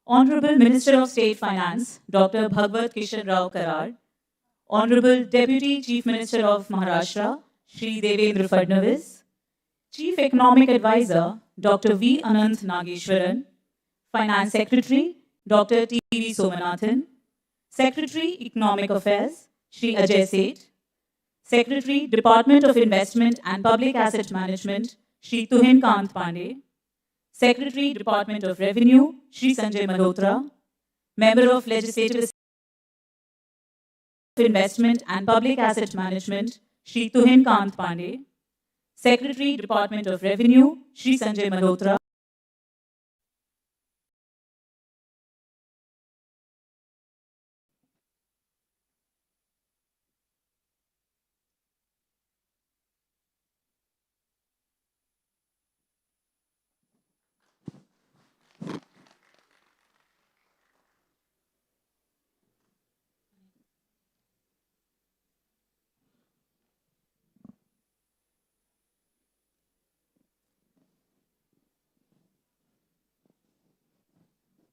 Honorable Minister of State Finance, Dr. Bhagwat Kishan Rao Karar, Honorable Deputy Chief Minister of Maharashtra, Shri Devendra Fadnavis, Chief Economic Advisor, Dr. V. Anant Nageshwaran, Finance Secretary, Dr. T. V. Somanathan, Secretary, Economic Affairs, Shri Ajay Seth, Secretary, Department of Investment and Public Asset Management, Shri Tuhin Kant Pandey, Secretary, Department of Revenue, Shri Sanjay Malhotra, Member of Legislative Investment and Public Asset Management, Shri Tuhin Kant Pandey, Secretary, Department of Revenue, Shri Sanjay Malhotra,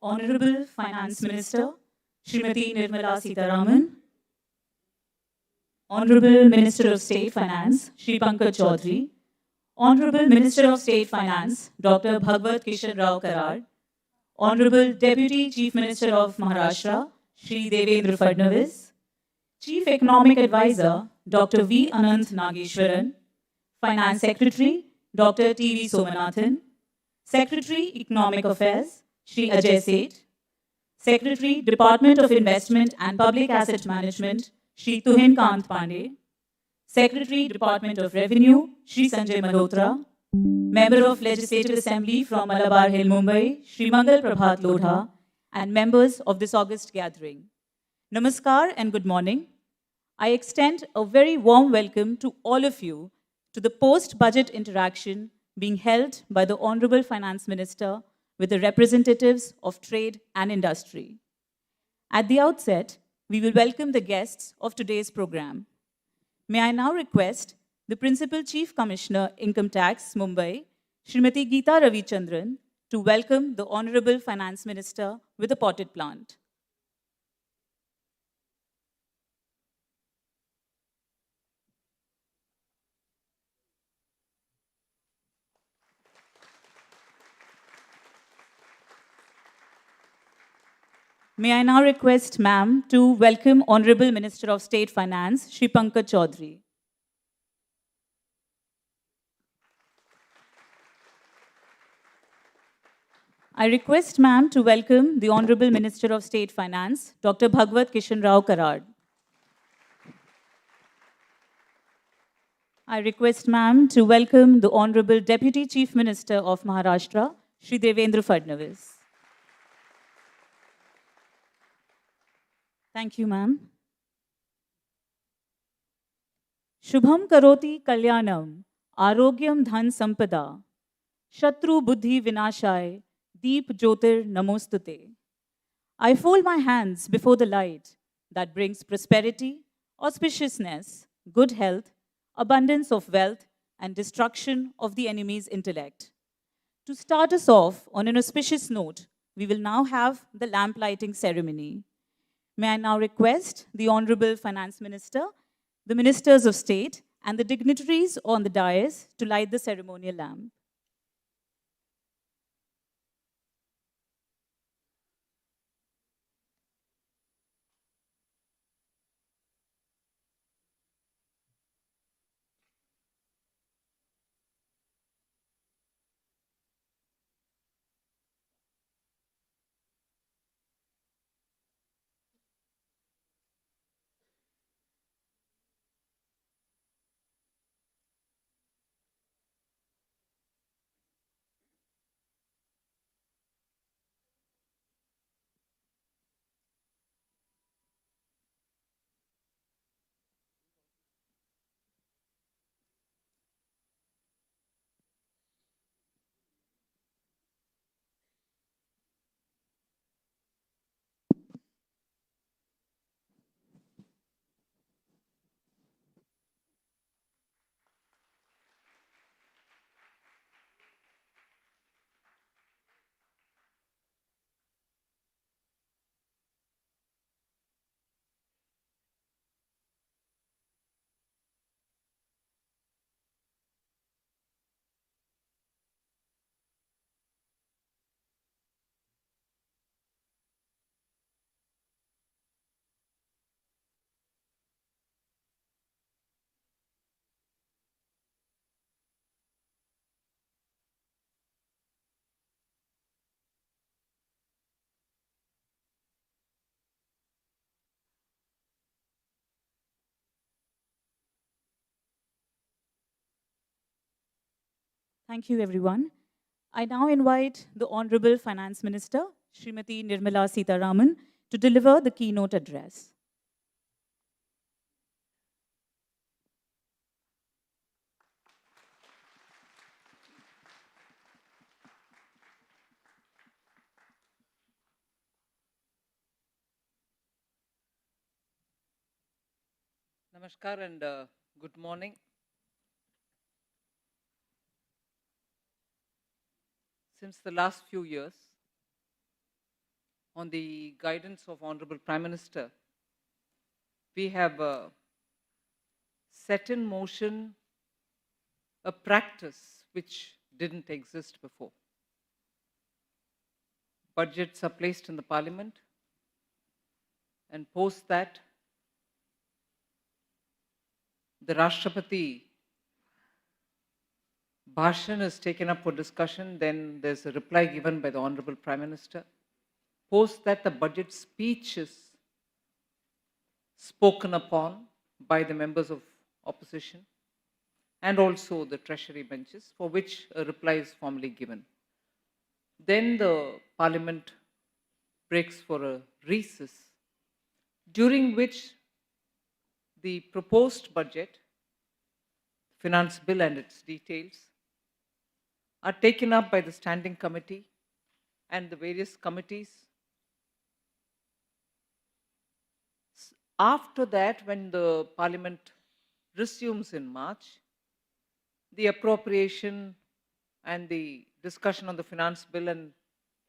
Honorable Finance Minister, Srimati Nirmala Sitharaman, Honorable Minister of State Finance, Shri Pankaj Chaudhary, Honorable Minister of State Finance, Dr. Bhagwat Kishan Rao Karar, Honorable Deputy Chief Minister of Maharashtra, Shri Devendra Fadnavis, Chief Economic Advisor, Dr. V. Anant Nageshwaran, Finance Secretary, Dr. T. V. Somanathan, Secretary, Economic Affairs, Shri Ajay Seth, Secretary, Department of Investment and Public Asset Management, Shri Tuhin Kant Pandey, Secretary, Department of Revenue, Shri Sanjay Malhotra, Member of Legislative Assembly from Malabar Hill, Mumbai, Shri Mangal Prabhat Lodha, and members of this august gathering. Namaskar and good morning. I extend a very warm welcome to all of you to the post-budget interaction being held by the Honorable Finance Minister with the representatives of trade and industry. At the outset, we will welcome the guests of today's program. May I now request the Principal Chief Commissioner, Income Tax, Mumbai, Srimati Geeta Ravichandran, to welcome the Honorable Finance Minister with a potted plant. May I now request ma'am to welcome Honorable Minister of State Finance, Shri Pankaj Chaudhary. I request ma'am to welcome the Honorable Minister of State Finance, Dr. Bhagwat Kishan Rao Karar. I request ma'am to welcome the Honorable Deputy Chief Minister of Maharashtra, Shri Devendra Fadnavis. Thank you, ma'am. Shubham karoti kalyanam, arogyam dhan sampada, shatru buddhi vinashai, deep jyotir namostute. I fold my hands before the light that brings prosperity, auspiciousness, good health, abundance of wealth, and destruction of the enemy's intellect. To start us off on an auspicious note, we will now have the lamp lighting ceremony. May I now request the Honorable Finance Minister, the Ministers of State, and the dignitaries on the dais to light the ceremonial lamp. Thank you, everyone. I now invite the Honorable Finance Minister, Srimati Nirmala Sitharaman, to deliver the keynote address. Namaskar and good morning. Since the last few years, on the guidance of Honorable Prime Minister, we have set in motion a practice which didn't exist before. Budgets are placed in the Parliament, and post that, the Rashtrapati Bhashan is taken up for discussion, then there's a reply given by the Honorable Prime Minister. Post that, the budget speech is spoken upon by the members of opposition and also the treasury benches, for which a reply is formally given. Then the Parliament breaks for a recess, during which the proposed budget, finance bill and its details, are taken up by the standing committee and the various committees. After that, when the Parliament resumes in March, the appropriation and the discussion on the finance bill and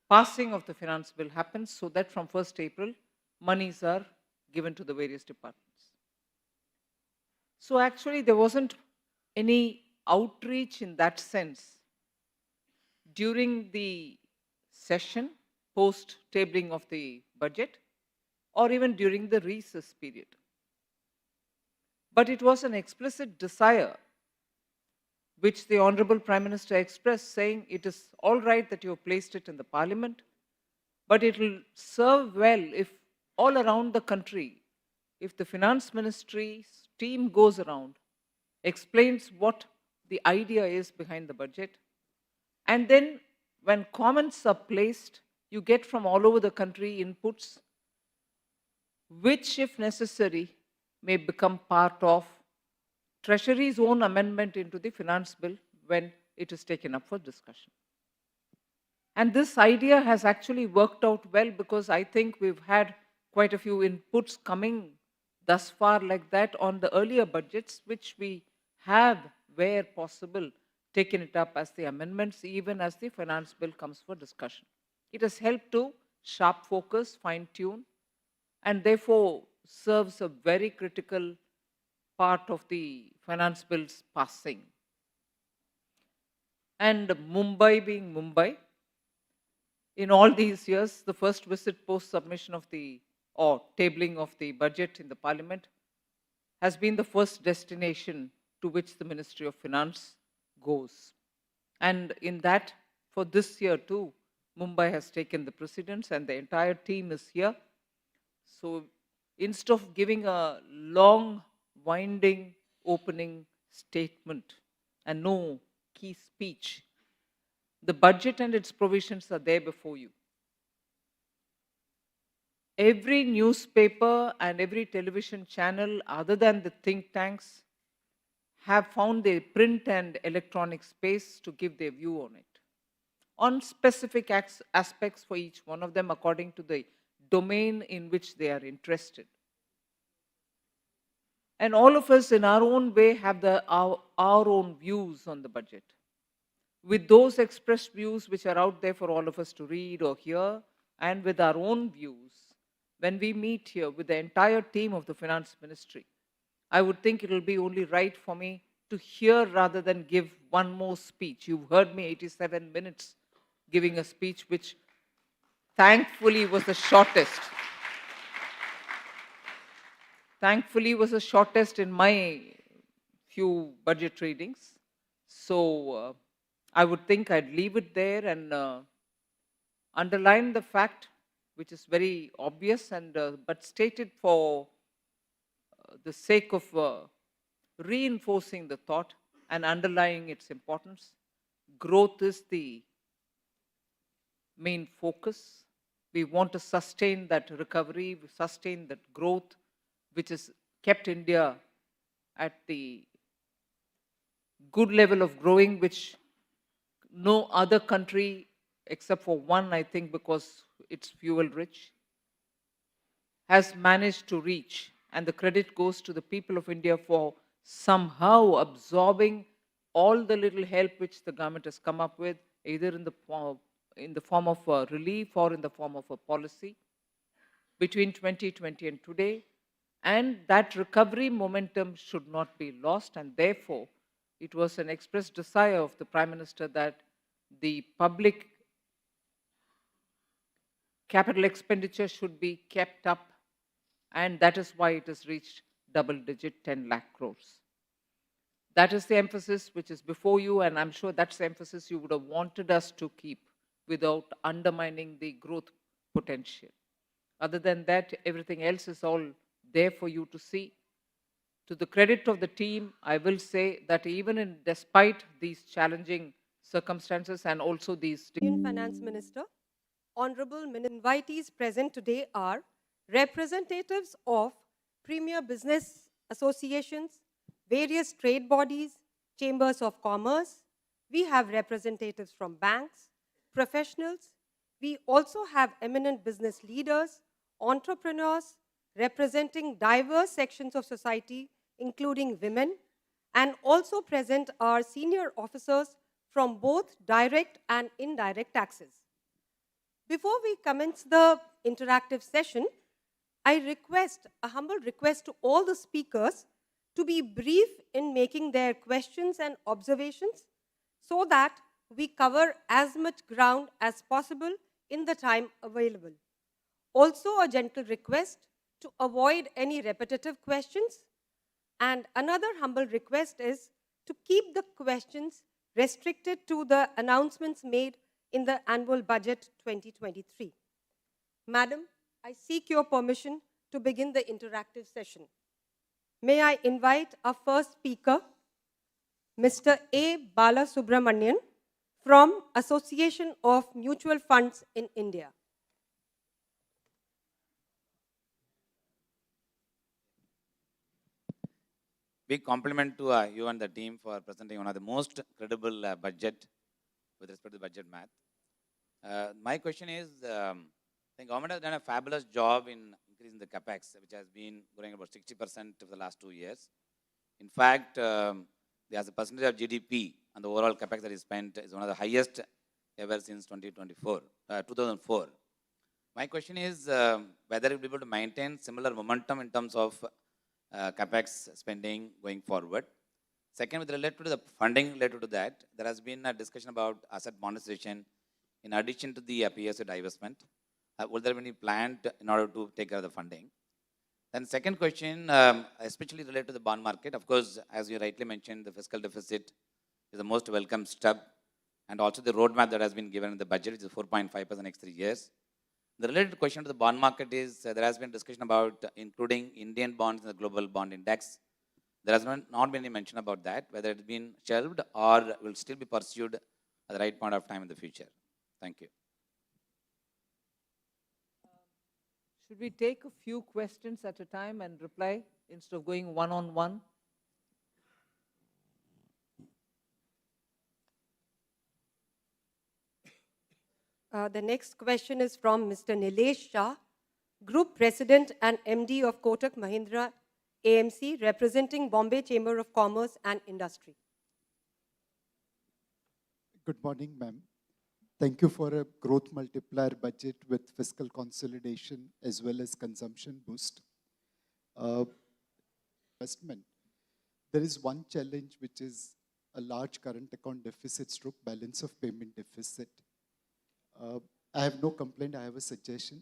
passing of the finance bill happens, so that from 1st April, monies are given to the various departments. So actually, there wasn't any outreach in that sense during the session, post tabling of the budget, or even during the recess period. But it was an explicit desire which the Honorable Prime Minister expressed, saying it is all right that you have placed it in the Parliament, but it will serve well if all around the country, if the Finance Ministry's team goes around, explains what the idea is behind the budget, and then when comments are placed, you get from all over the country inputs, which, if necessary, may become part of Treasury's own amendment into the finance bill when it is taken up for discussion. And this idea has actually worked out well, because I think we've had quite a few inputs coming thus far like that on the earlier budgets, which we have, where possible, taken it up as the amendments, even as the finance bill comes for discussion. It has helped to sharp focus, fine tune, and therefore serves a very critical part of the finance bill's passing. And Mumbai being Mumbai, in all these years, the first visit post submission of the or tabling of the budget in the Parliament has been the first destination to which the Ministry of Finance goes. And in that, for this year too, Mumbai has taken the precedence and the entire team is here. So instead of giving a long, winding opening statement and no key speech, the budget and its provisions are there before you. Every newspaper and every television channel, other than the think tanks, have found their print and electronic space to give their view on it, on specific aspects for each one of them according to the domain in which they are interested. And all of us in our own way have our own views on the budget. With those expressed views which are out there for all of us to read or hear, and with our own views, when we meet here with the entire team of the Finance Ministry, I would think it will be only right for me to hear rather than give one more speech. You've heard me 87 minutes giving a speech which thankfully was the shortest. Thankfully was the shortest in my few budget readings. So I would think I'd leave it there and underline the fact, which is very obvious, and but stated for the sake of reinforcing the thought and underlying its importance, growth is the main focus. We want to sustain that recovery, sustain that growth, which has kept India at the good level of growing, which no other country, except for one, I think, because it's fuel rich, has managed to reach. And the credit goes to the people of India for somehow absorbing all the little help which the government has come up with, either in the form of relief or in the form of a policy between 2020 and today. And that recovery momentum should not be lost. And therefore, it was an express desire of the Prime Minister that the public capital expenditure should be kept up. And that is why it has reached double digit 10 lakh crores. That is the emphasis which is before you, and I'm sure that's the emphasis you would have wanted us to keep without undermining the growth potential. Other than that, everything else is all there for you to see. To the credit of the team, I will say that even despite these challenging circumstances and also these... Indian Finance Minister, honorable invitees present today are representatives of premier business associations, various trade bodies, chambers of commerce. We have representatives from banks, professionals. We also have eminent business leaders, entrepreneurs, representing diverse sections of society, including women, and also present are senior officers from both direct and indirect taxes. Before we commence the interactive session, I request, a humble request to all the speakers to be brief in making their questions and observations so that we cover as much ground as possible in the time available. Also, a gentle request to avoid any repetitive questions. And another humble request is to keep the questions restricted to the announcements made in the annual budget 2023. Madam, I seek your permission to begin the interactive session. May I invite our first speaker, Mr. A. Bala Subramanian from Association of Mutual Funds in India. Big compliment to you and the team for presenting one of the most credible budget with respect to budget math. My question is, I think government has done a fabulous job in increasing the capex, which has been growing about 60% over the last 2 years. In fact, as a percentage of GDP and the overall capex that is spent is one of the highest ever since 2004. My question is whether you'll be able to maintain similar momentum in terms of capex spending going forward. Second, with related to the funding related to that, there has been a discussion about asset monetization in addition to the PSU divestment. Will there be any plan in order to take care of the funding? Then second question, especially related to the bond market. Of course, as you rightly mentioned, the fiscal deficit is the most welcome step, and also the roadmap that has been given in the budget, which is 4.5% next 3 years. The related question to the bond market is there has been discussion about including Indian bonds in the global bond index. There has not been any mention about that, whether it's been shelved or will still be pursued at the right point of time in the future. Thank you. Should we take a few questions at a time and reply instead of going one-on-one? The next question is from Mr. Nilesh Shah, Group President and MD of Kotak Mahindra AMC, representing Bombay Chamber of Commerce and Industry. Good morning, ma'am. Thank you for a growth multiplier budget with fiscal consolidation as well as consumption boost. Investment. There is one challenge, which is a large current account deficit stroke balance of payment deficit. I have no complaint, I have a suggestion.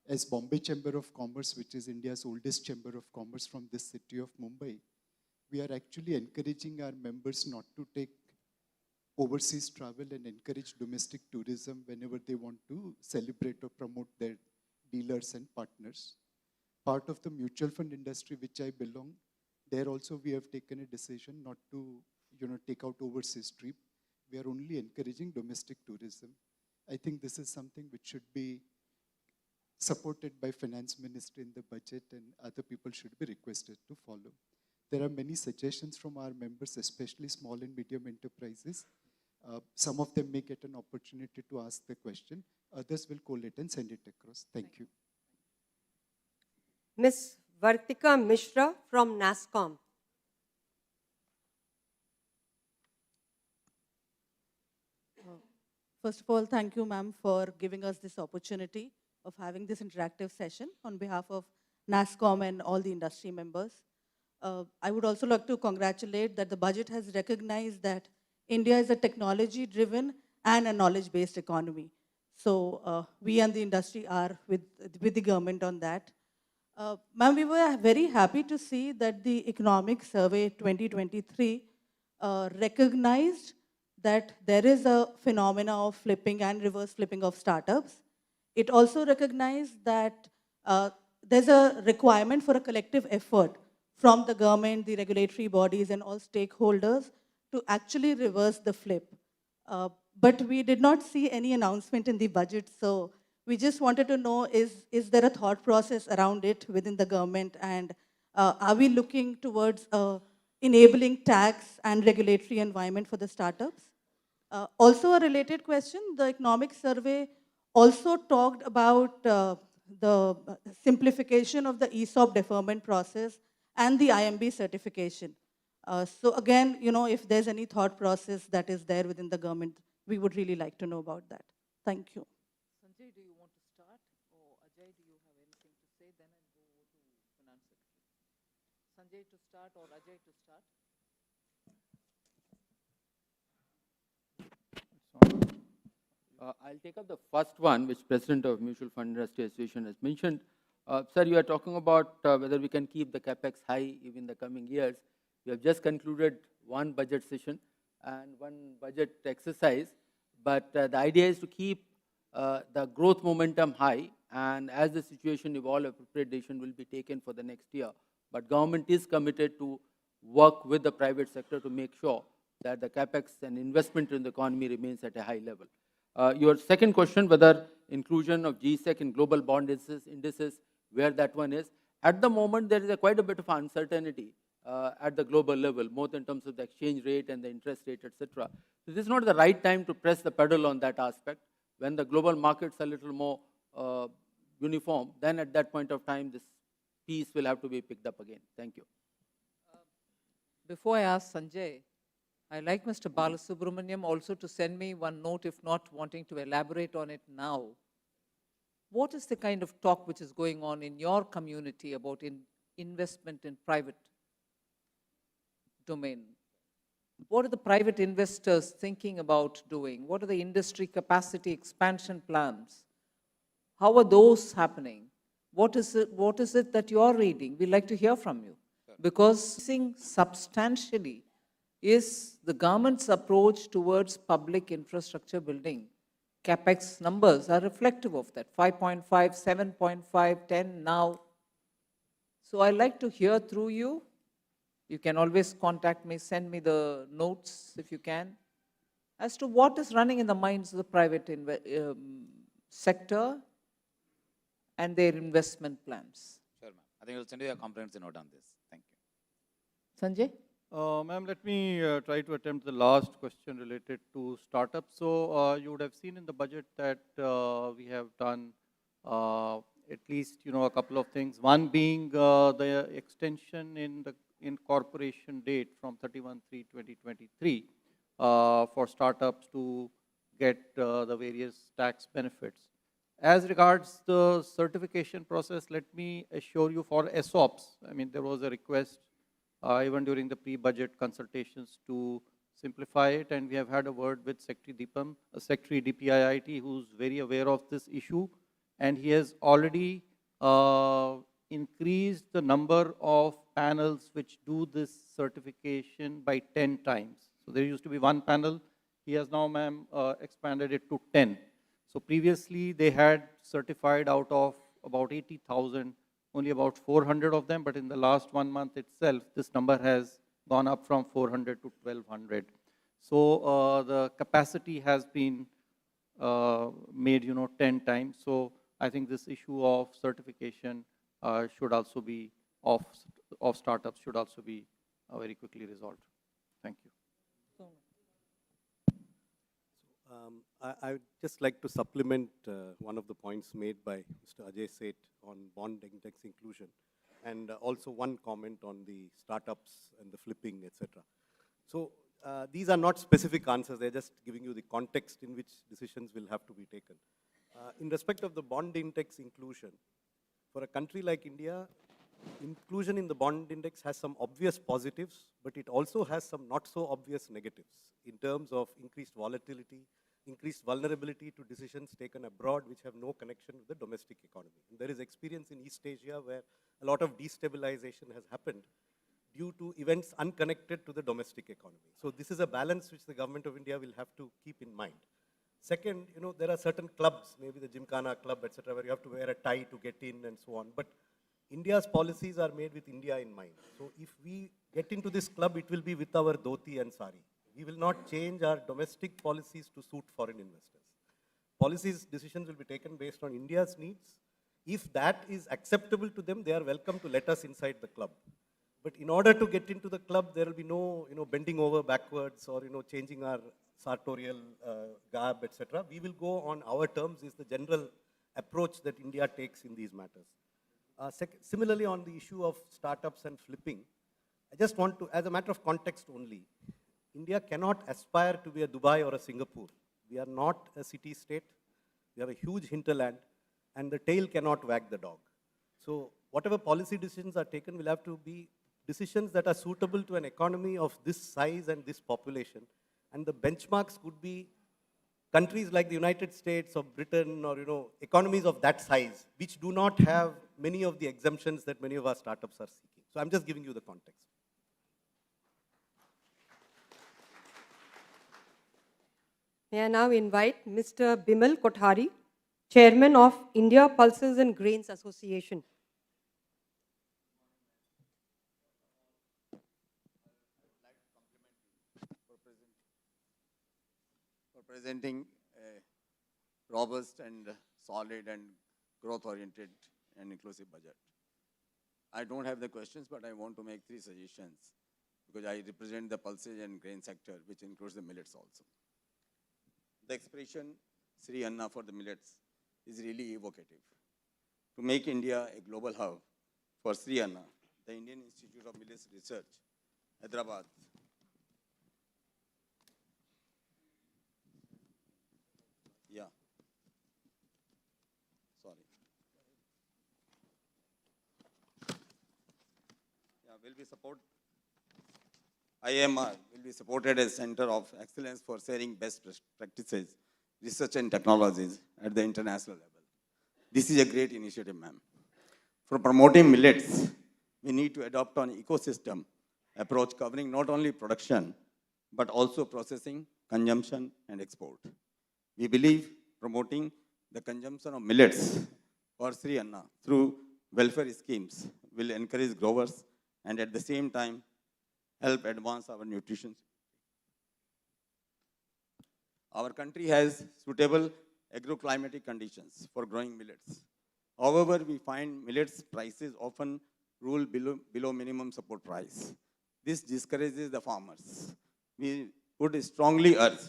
As Bombay Chamber of Commerce, which is India's oldest chamber of commerce from this city of Mumbai, we are actually encouraging our members not to take overseas travel and encourage domestic tourism whenever they want to celebrate or promote their dealers and partners. Part of the mutual fund industry which I belong, there also we have taken a decision not to take out overseas trip. we are only encouraging domestic tourism. I think this is something which should be supported by finance minister in the budget, and other people should be requested to follow. There are many suggestions from our members, especially small and medium enterprises. Some of them may get an opportunity to ask the question. Others will collate and send it across. Thank you. Ms. Vartika Mishra from NASSCOM. First of all, thank you, ma'am, for giving us this opportunity of having this interactive session on behalf of NASSCOM and all the industry members. I would also like to congratulate that the budget has recognized that India is a technology-driven and a knowledge-based economy. So we and the industry are with the government on that. Ma'am, we were very happy to see that the Economic Survey 2023 recognized that there is a phenomena of flipping and reverse flipping of startups. It also recognized that there's a requirement for a collective effort from the government, the regulatory bodies, and all stakeholders to actually reverse the flip. But we did not see any announcement in the budget, so we just wanted to know, is there a thought process around it within the government, and are we looking towards enabling tax and regulatory environment for the startups? Also a related question, the economic survey also talked about the simplification of the ESOP deferment process and the IMB certification. So again, if there's any thought process that is there within the government, we would really like to know about that. Thank you. Sanjay, do you want to start? Or Ajay, do you have anything to say? Then I'll go over to Finance Secretary. Sanjay to start or Ajay to start? I'll take up the first one, which President of Mutual Fund Industry Association has mentioned. Sir, you are talking about whether we can keep the capex high even in the coming years. We have just concluded one budget session and one budget exercise, but the idea is to keep the growth momentum high, and as the situation evolves, appropriate decision will be taken for the next year. But government is committed to work with the private sector to make sure that the capex and investment in the economy remains at a high level. Your second question, whether inclusion of GSEC in global bond indices, where that one is. At the moment, there is quite a bit of uncertainty at the global level, both in terms of the exchange rate and the interest rate, etc. So this is not the right time to press the pedal on that aspect. When the global markets are a little more uniform, then at that point of time, this piece will have to be picked up again. Thank you. Before I ask Sanjay, I'd like Mr. Balasubramaniam also to send me one note, if not wanting to elaborate on it now. What is the kind of talk which is going on in your community about investment in private domain? What are the private investors thinking about doing? What are the industry capacity expansion plans? How are those happening? What is it that you are reading? We'd like to hear from you. Because substantially is the government's approach towards public infrastructure building. CapEx numbers are reflective of that, 5.5, 7.5, 10 now. So I'd like to hear through you. You can always contact me, send me the notes if you can, as to what is running in the minds of the private sector and their investment plans. Sure, ma'am. I think we'll send you a comprehensive note on this. Thank you. Sanjay? Ma'am, let me try to attempt the last question related to startups. So you would have seen in the budget that we have done at least a couple of things. One being the extension in the incorporation date from 31/3/2023 for startups to get the various tax benefits. As regards the certification process, let me assure you for ESOPs, I mean, there was a request even during the pre-budget consultations to simplify it, and we have had a word with Secretary DPIIT, who's very aware of this issue, and he has already increased the number of panels which do this certification by 10 times. So there used to be one panel, he has now, ma'am, expanded it to 10. So previously they had certified out of about 80,000, only about 400 of them, but in the last 1 month itself, this number has gone up from 400 to 1,200. So the capacity has been made, 10 times. So I think this issue of certification should also be of startups should also be very quickly resolved. Thank you. I would just like to supplement one of the points made by Mr. Ajay Seth on bond index inclusion, and also one comment on the startups and the flipping, etc. So these are not specific answers, they're just giving you the context in which decisions will have to be taken. In respect of the bond index inclusion, for a country like India, inclusion in the bond index has some obvious positives, but it also has some not so obvious negatives in terms of increased volatility, increased vulnerability to decisions taken abroad which have no connection with the domestic economy. And there is experience in East Asia where a lot of destabilization has happened due to events unconnected to the domestic economy. So this is a balance which the government of India will have to keep in mind. Second, there are certain clubs, maybe the Gymkhana club, etc., where you have to wear a tie to get in and so on. But India's policies are made with India in mind. So if we get into this club, it will be with our dhoti and sari. We will not change our domestic policies to suit foreign investors. Policies, decisions will be taken based on India's needs. If that is acceptable to them, they are welcome to let us inside the club. But in order to get into the club, there will be no, bending over backwards or, changing our sartorial garb, etc. We will go on our terms is the general approach that India takes in these matters. Similarly, on the issue of startups and flipping, I just want to, as a matter of context only, India cannot aspire to be a Dubai or a Singapore. We are not a city-state. We have a huge hinterland, and the tail cannot wag the dog. So whatever policy decisions are taken will have to be decisions that are suitable to an economy of this size and this population. And the benchmarks could be countries like the United States or Britain or, economies of that size, which do not have many of the exemptions that many of our startups are seeking. So I'm just giving you the context. May I now invite Mr. Bimal Kothari, Chairman of India Pulses and Grains Association. For presenting a robust and solid and growth-oriented and inclusive budget. I don't have the questions, but I want to make 3 suggestions because I represent the pulses and grain sector, which includes the millets also. The expression Sri Anna for the millets is really evocative. To make India a global hub for Sri Anna, the Indian Institute of Millets Research, Hyderabad, will be support. IMR will be supported as Center of Excellence for sharing best practices, research and technologies at the international level. This is a great initiative, ma'am. For promoting millets, we need to adopt an ecosystem approach covering not only production, but also processing, consumption, and export. We believe promoting the consumption of millets for Sri Anna through welfare schemes will encourage growers and at the same time help advance our nutrition. Our country has suitable agroclimatic conditions for growing millets. However, we find millets prices often rule below minimum support price. This discourages the farmers. We would strongly urge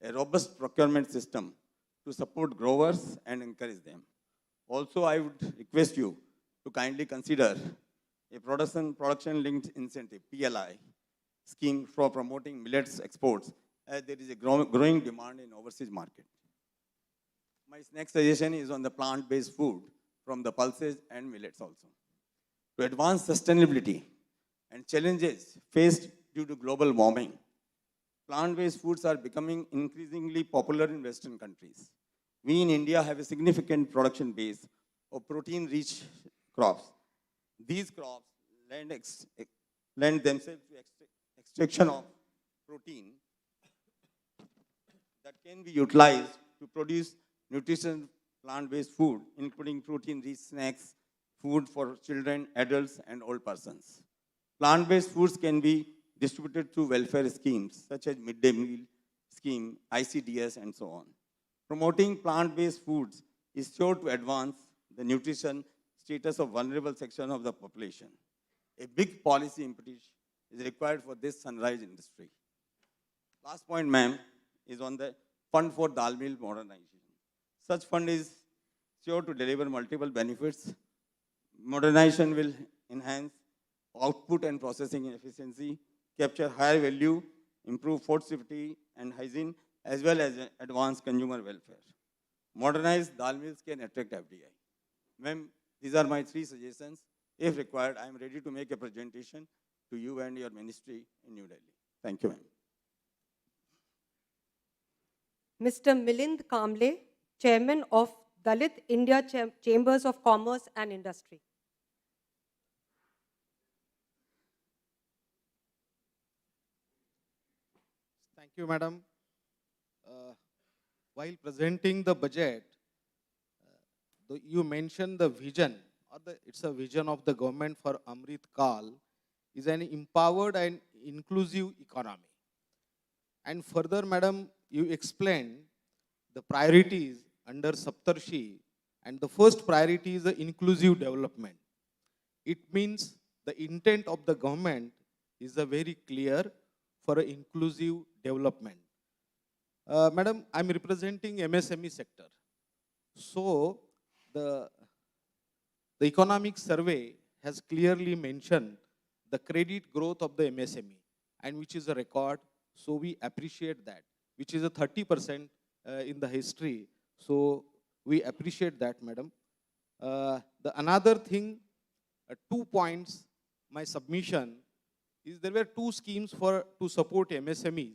a robust procurement system to support growers and encourage them. Also, I would request you to kindly consider a production-linked incentive, PLI, scheme for promoting millets exports, as there is a growing demand in overseas market. My next suggestion is on the plant-based food from the pulses and millets also. To advance sustainability and challenges faced due to global warming, plant-based foods are becoming increasingly popular in Western countries. We in India have a significant production base of protein-rich crops. These crops lend themselves to extraction of protein that can be utilized to produce nutritious plant-based food, including protein-rich snacks, food for children, adults, and old persons. Plant-based foods can be distributed through welfare schemes such as midday meal scheme, ICDS, and so on. Promoting plant-based foods is sure to advance the nutrition status of vulnerable section of the population. A big policy impetus is required for this sunrise industry. Last point, ma'am, is on the fund for dal mill modernization. Such fund is sure to deliver multiple benefits. Modernization will enhance output and processing efficiency, capture higher value, improve food safety and hygiene, as well as advance consumer welfare. Modernized dal mills can attract FDI. Ma'am, these are my 3 suggestions. If required, I am ready to make a presentation to you and your ministry in New Delhi. Thank you, ma'am. Mr. Milind Kamble, Chairman of Dalit India Chambers of Commerce and Industry. Thank you, Madam. While presenting the budget, you mentioned the vision, it's a vision of the government for Amrit Kal, is an empowered and inclusive economy. And further, Madam, you explained the priorities under Saptarshi, and the first priority is the inclusive development. It means the intent of the government is very clear for inclusive development. Madam, I'm representing MSME sector. So the economic survey has clearly mentioned the credit growth of the MSME, and which is a record. So we appreciate that, which is a 30% in the history. So we appreciate that, Madam. Another thing, 2 points, my submission is there were 2 schemes to support MSMEs.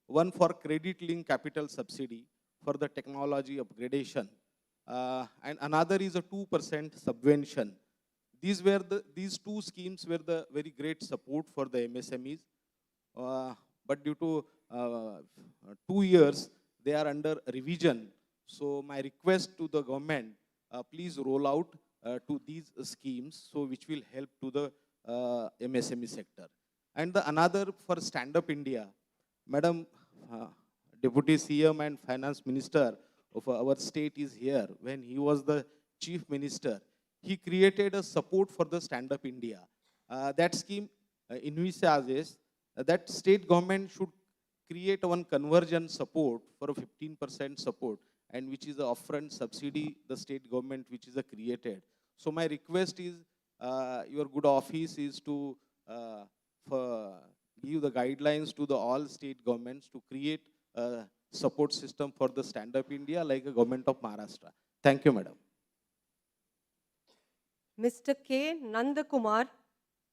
One for credit-linked capital subsidy for the technology upgradation, and another is a 2% subvention. These 2 schemes were the very great support for the MSMEs, but due to 2 years, they are under revision. So my request to the government, please roll out to these schemes, so which will help to the MSME sector. And another for Stand Up India, Madam, Deputy CM and Finance Minister of our state is here. When he was the Chief Minister, he created a support for the Stand Up India. That scheme envisages that state government should create one conversion support for a 15% support, and which is a upfront subsidy the state government which is created. So my request is, your good office is to give the guidelines to all state governments to create a support system for the Stand Up India like the government of Maharashtra. Thank you, Madam. Mr. K. Nandakumar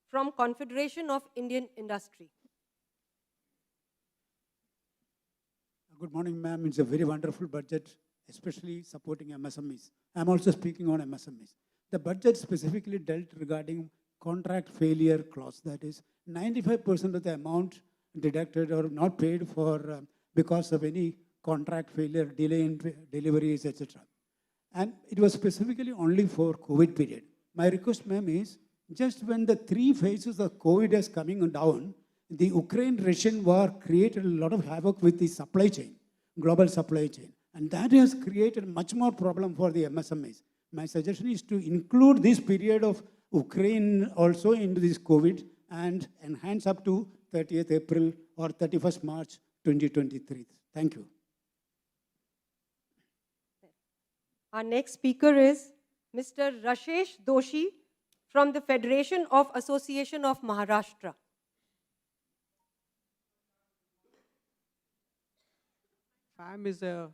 from Confederation of Indian Industry. Good morning, ma'am. It's a very wonderful budget, especially supporting MSMEs. I'm also speaking on MSMEs. The budget specifically dealt regarding contract failure clause. That is, 95% of the amount deducted or not paid for because of any contract failure, delay in deliveries, etc. And it was specifically only for COVID period. My request, ma'am, is just when the 3 phases of COVID is coming down, the Ukraine-Russian war created a lot of havoc with the supply chain, global supply chain. And that has created much more problem for the MSMEs. My suggestion is to include this period of Ukraine also into this COVID and enhance up to 30th April or 31st March 2023. Thank you. Our next speaker is Mr. Rashesh Doshi from the Federation of Association of Maharashtra. FAM is a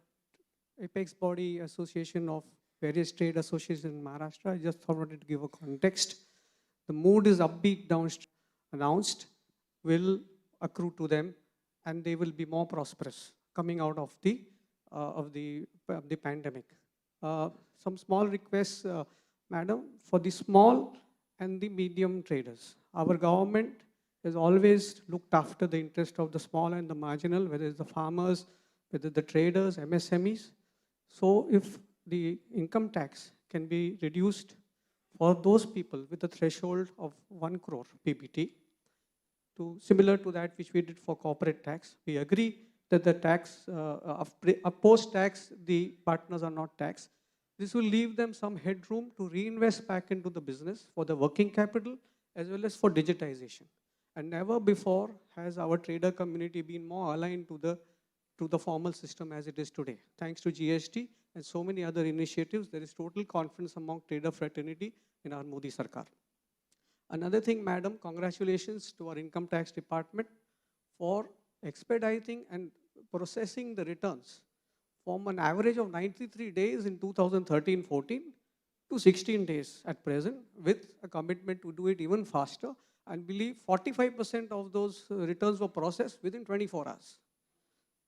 apex body association of various trade associations in Maharashtra. I just wanted to give a context. The mood is upbeat, downstream, announced, will accrue to them, and they will be more prosperous coming out of the pandemic. Some small requests, Madam, for the small and the medium traders. Our government has always looked after the interest of the small and the marginal, whether it's the farmers, whether the traders, MSMEs. So if the income tax can be reduced for those people with a threshold of 1 crore PBT, similar to that which we did for corporate tax. We agree that the tax, post-tax, the partners are not taxed. This will leave them some headroom to reinvest back into the business for the working capital as well as for digitization. And never before has our trader community been more aligned to the formal system as it is today. Thanks to GST and so many other initiatives, there is total confidence among trader fraternity in our Modi Sarkar. Another thing, madam, congratulations to our income tax department for expediting and processing the returns from an average of 93 days in 2013-14 to 16 days at present, with a commitment to do it even faster. And believe 45% of those returns were processed within 24 hours.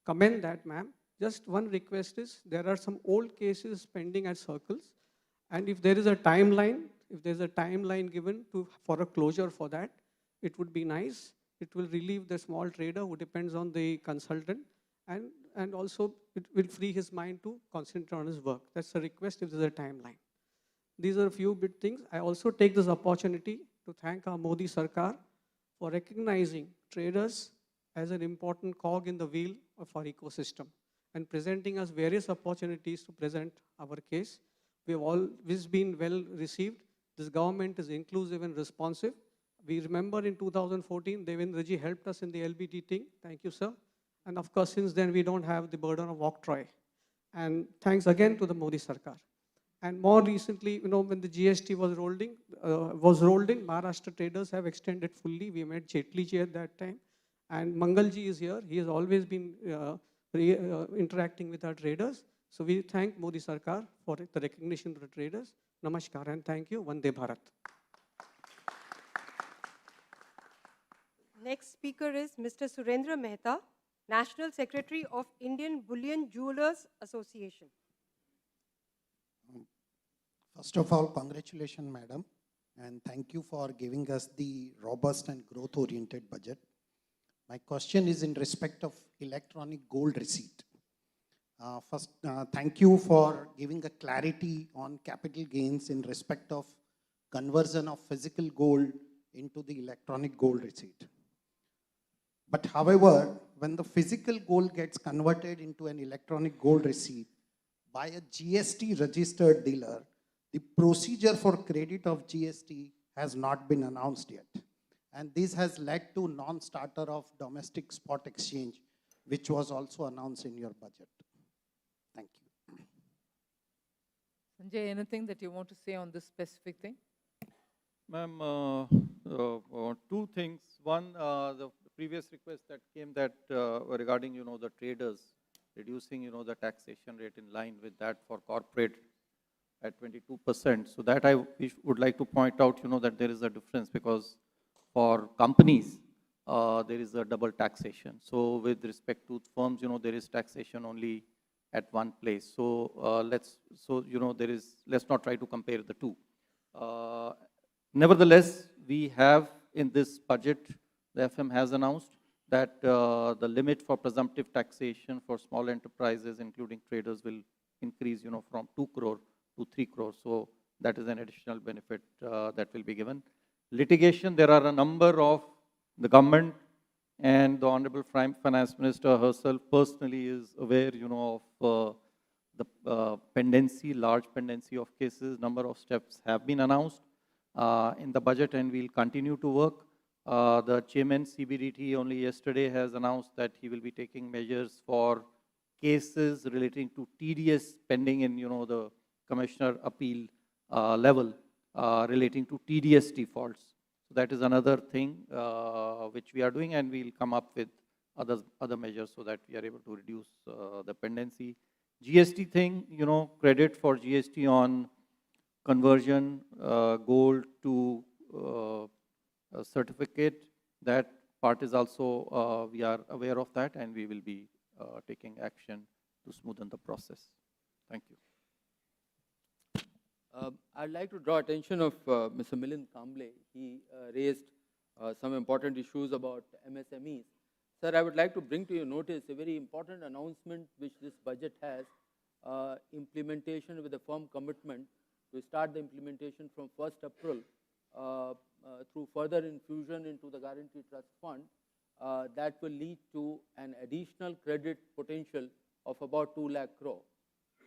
Commend that, ma'am. Just one request is, there are some old cases pending at circles, and if there is a timeline, given for a closure for that, it would be nice. It will relieve the small trader who depends on the consultant, and also it will free his mind to concentrate on his work. That's a request if there's a timeline. These are a few big things. I also take this opportunity to thank our Modi Sarkar for recognizing traders as an important cog in the wheel of our ecosystem and presenting us various opportunities to present our case. We have always been well received. This government is inclusive and responsive. We remember in 2014, Devendra ji helped us in the LBT thing. Thank you, sir. And of course, since then, we don't have the burden of octroi. And thanks again to the Modi Sarkar. And more recently, when the GST was rolled in, Maharashtra traders have extended fully. We met Jetli ji at that time. And Mangal ji is here. He has always been interacting with our traders. So we thank Modi Sarkar for the recognition of the traders. Namaskar and thank you. Vande Bharat. Next speaker is Mr. Surendra Mehta, National Secretary of Indian Bullion Jewelers Association. First of all, congratulations, madam, and thank you for giving us the robust and growth-oriented budget. My question is in respect of electronic gold receipt. First, thank you for giving a clarity on capital gains in respect of conversion of physical gold into the electronic gold receipt. But however, when the physical gold gets converted into an electronic gold receipt by a GST registered dealer, the procedure for credit of GST has not been announced yet. And this has led to non-starter of domestic spot exchange, which was also announced in your budget. Thank you. Sanjay, anything that you want to say on this specific thing? Ma'am, two things. One, the previous request that came that regarding, the traders reducing, the taxation rate in line with that for corporate at 22%. So that I would like to point out, that there is a difference because for companies, there is a double taxation. So with respect to firms, there is taxation only at one place. So let's not try to compare the two. Nevertheless, we have in this budget, the FM has announced that the limit for presumptive taxation for small enterprises, including traders, will increase, from 2 crore to 3 crore. So that is an additional benefit that will be given. Litigation, there are a number of the government and the Honorable Finance Minister herself personally is aware, of the pendency, large pendency of cases. Number of steps have been announced in the budget and we'll continue to work. The chairman CBDT only yesterday has announced that he will be taking measures for cases relating to TDS pending in, the commissioner appeal level relating to TDS defaults. So that is another thing which we are doing, and we'll come up with other measures so that we are able to reduce the pendency. GST thing, credit for GST on conversion gold to a certificate. That part is also, we are aware of that, and we will be taking action to smoothen the process. Thank you. I'd like to draw attention of Mr. Milind Kamble. He raised some important issues about MSMEs. Sir, I would like to bring to your notice a very important announcement which this budget has, implementation with a firm commitment to start the implementation from 1st April through further infusion into the guarantee trust fund, that will lead to an additional credit potential of about 2 lakh crore.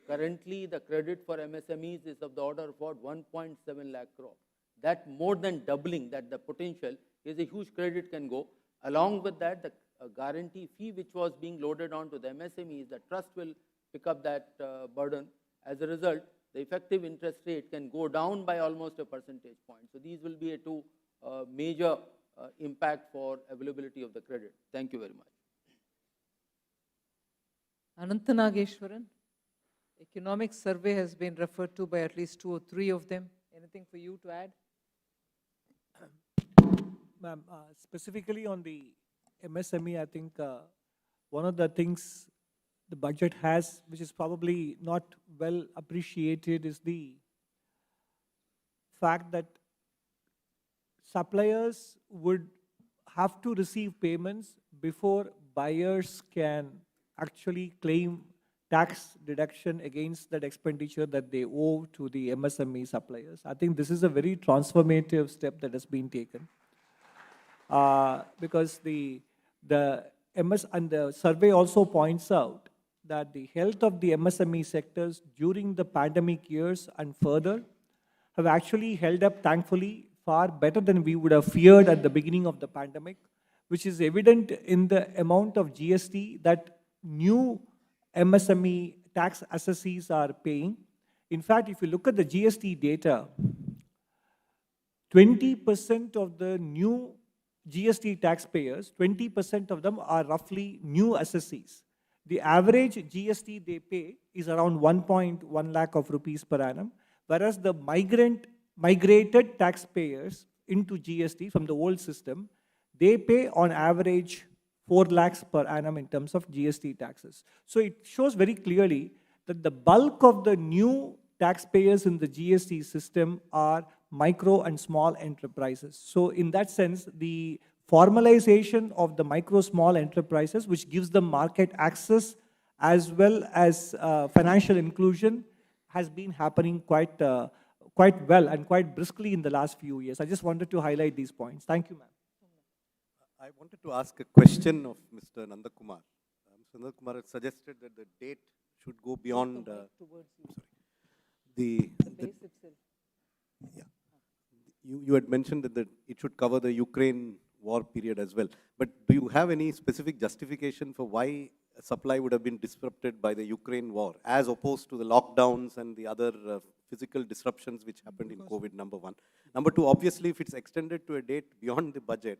Currently, the credit for MSMEs is of the order of about 1.7 lakh crore. That more than doubling that the potential is a huge credit can go. Along with that, the guarantee fee which was being loaded onto the MSMEs, the trust will pick up that burden. As a result, the effective interest rate can go down by almost a percentage point. So these will be a two major impact for availability of the credit. Thank you very much. Anantanageshwaran, economic survey has been referred to by at least 2 or 3 of them. Anything for you to add? Ma'am, specifically on the MSME, I think one of the things the budget has, which is probably not well appreciated, is the fact that suppliers would have to receive payments before buyers can actually claim tax deduction against that expenditure that they owe to the MSME suppliers. I think this is a very transformative step that has been taken. Because the survey also points out that the health of the MSME sectors during the pandemic years and further have actually held up, thankfully, far better than we would have feared at the beginning of the pandemic, which is evident in the amount of GST that new MSME tax assessees are paying. In fact, if you look at the GST data, 20% of the new GST taxpayers, 20% of them are roughly new assessees. The average GST they pay is around 1.1 lakh of rupees per annum, whereas the migrated taxpayers into GST from the old system, they pay on average 4 lakhs per annum in terms of GST taxes. So it shows very clearly that the bulk of the new taxpayers in the GST system are micro and small enterprises. So in that sense, the formalization of the micro small enterprises, which gives them market access as well as financial inclusion, has been happening quite well and quite briskly in the last few years. I just wanted to highlight these points. Thank you, ma'am. I wanted to ask a question of Mr. Nandakumar. Mr. Nandakumar had suggested that the date should go beyond the base itself. Yeah. You had mentioned that it should cover the Ukraine war period as well. But do you have any specific justification for why supply would have been disrupted by the Ukraine war, as opposed to the lockdowns and the other physical disruptions which happened in COVID, number one? Number two, obviously, if it's extended to a date beyond the budget,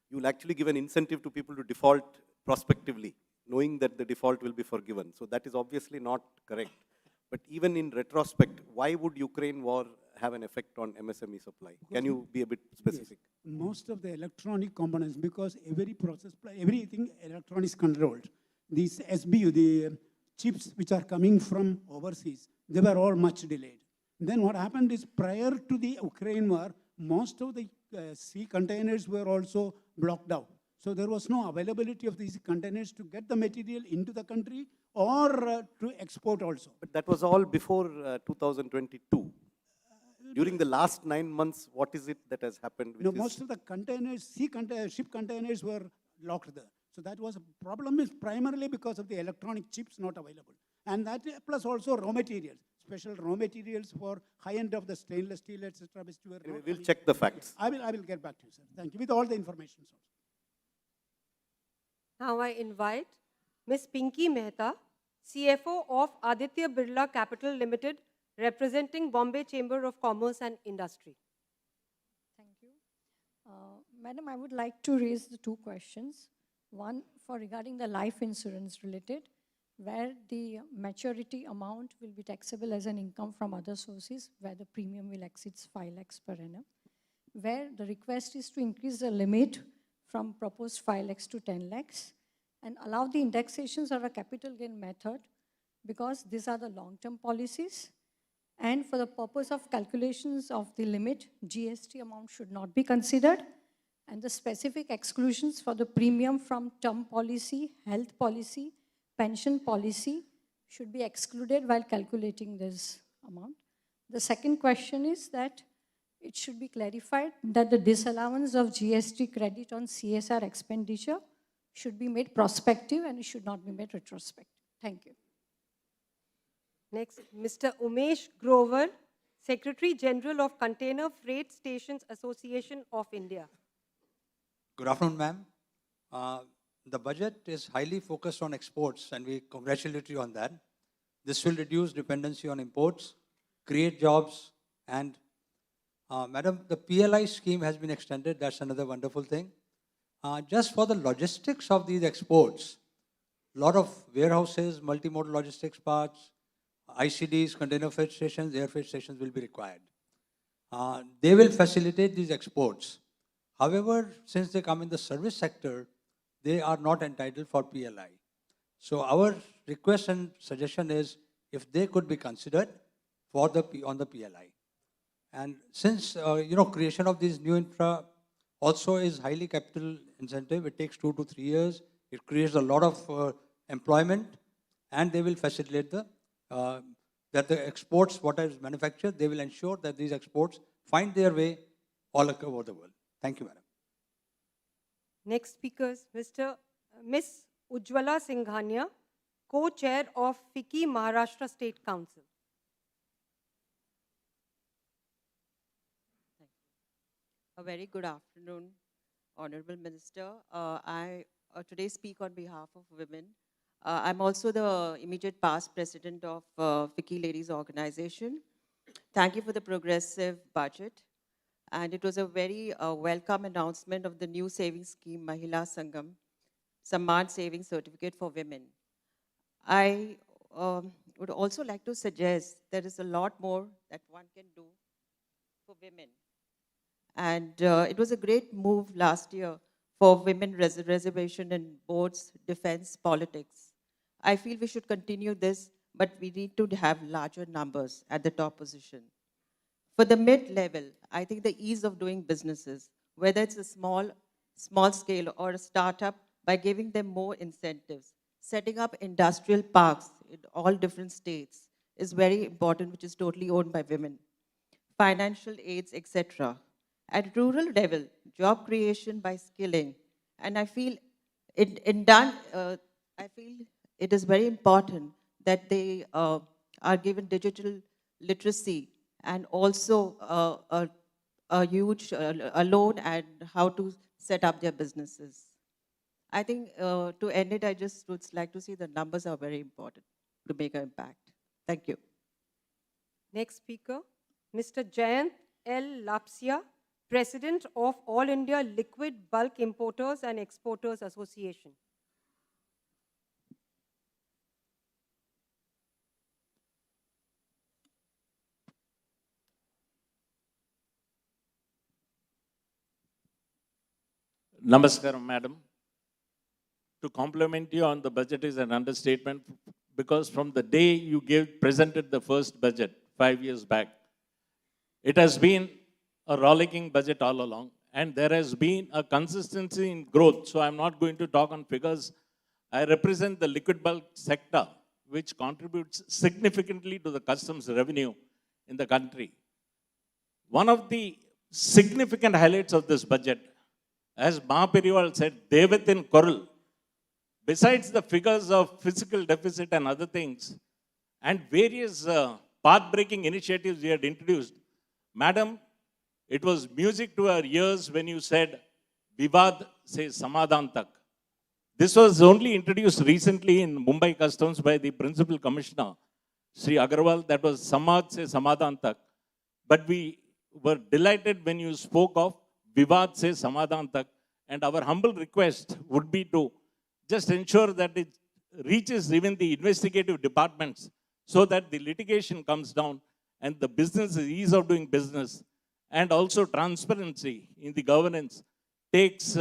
you will actually give an incentive to people to default prospectively, knowing that the default will be forgiven. So that is obviously not correct. But even in retrospect, why would Ukraine war have an effect on MSME supply? Can you be a bit specific? Yes. Most of the electronic components, because every process, everything electronics controlled. These SBU, the chips which are coming from overseas, they were all much delayed. Then what happened is, prior to the Ukraine war, most of the sea containers were also blocked out. So there was no availability of these containers to get the material into the country or to export also. But that was all before 2022. During the last 9 months, what is it that has happened? No, most of the containers, ship containers were locked there. So that was a problem, is primarily because of the electronic chips not available. And that plus also raw materials, special raw materials for high-end of the stainless steel, etc. Anyway, we'll check the facts. I will get back to you, sir. Thank you, with all the information. Now I invite Ms. Pinky Mehta, CFO of Aditya Birla Capital Limited, representing Bombay Chamber of Commerce and Industry. Thank you. Madam, I would like to raise the 2 questions. One, regarding the life insurance related, where the maturity amount will be taxable as an income from other sources, where the premium will exceed 5 lakhs per annum, where the request is to increase the limit from proposed 5 lakhs to 10 lakhs and allow the indexations or a capital gain method, because these are the long-term policies. And for the purpose of calculations of the limit, GST amount should not be considered. And the specific exclusions for the premium from term policy, health policy, pension policy should be excluded while calculating this amount. The second question is that it should be clarified that the disallowance of GST credit on CSR expenditure should be made prospective and it should not be made retrospective. Thank you. Next, Mr. Umesh Grover, Secretary General of Container Freight Stations Association of India. Good afternoon, ma'am. The budget is highly focused on exports, and we congratulate you on that. This will reduce dependency on imports, create jobs, and madam, the PLI scheme has been extended. That's another wonderful thing. Just for the logistics of these exports, a lot of warehouses, multimodal logistics parks, ICDs, container freight stations, air freight stations will be required. They will facilitate these exports. However, since they come in the service sector, they are not entitled for PLI. So our request and suggestion is if they could be considered for on the PLI. And since creation of these new infra also is highly capital intensive, it takes 2 to 3 years. It creates a lot of employment, and they will facilitate that the exports, what is manufactured, they will ensure that these exports find their way all over the world. Thank you, madam. Next speakers, Miss Ujjwala Singhania, Co-Chair of FICCI Maharashtra State Council. A very good afternoon, Honorable Minister. I today speak on behalf of women. I'm also the immediate past president of FICCI Ladies Organization. Thank you for the progressive budget. And it was a very welcome announcement of the new savings scheme, Mahila Sangam, Samman Savings Certificate for Women. I would also like to suggest there is a lot more that one can do for women. And it was a great move last year for women reservation in boards, defense, politics. I feel we should continue this, but we need to have larger numbers at the top position. For the mid-level, I think the ease of doing businesses, whether it's a small scale or a startup, by giving them more incentives, setting up industrial parks in all different states is very important, which is totally owned by women. Financial aids, etc. At rural level, job creation by skilling, and I feel I feel it is very important that they are given digital literacy and also a huge loan and how to set up their businesses. I think to end it, I just would like to see the numbers are very important to make an impact. Thank you. Next speaker, Mr. Jayant L. Lapsia, President of All India Liquid Bulk Importers and Exporters Association. Namaskaram, madam. To compliment you on the budget is an understatement because from the day you presented the first budget 5 years back, it has been a rollicking budget all along, and there has been a consistency in growth. So I'm not going to talk on figures. I represent the liquid bulk sector, which contributes significantly to the customs revenue in the country. One of the significant highlights of this budget, as Mahaperival said, Devatin Korul, besides the figures of fiscal deficit and other things, and various path-breaking initiatives we had introduced, madam, it was music to our ears when you said, Vivad se Samadhan tak. This was only introduced recently in Mumbai Customs by the Principal Commissioner, Sri Agarwal, that was Samad se Samadhan tak. But we were delighted when you spoke of Vivad se Samadhan tak. And our humble request would be to just ensure that it reaches even the investigative departments so that the litigation comes down and the business ease of doing business and also transparency in the governance takes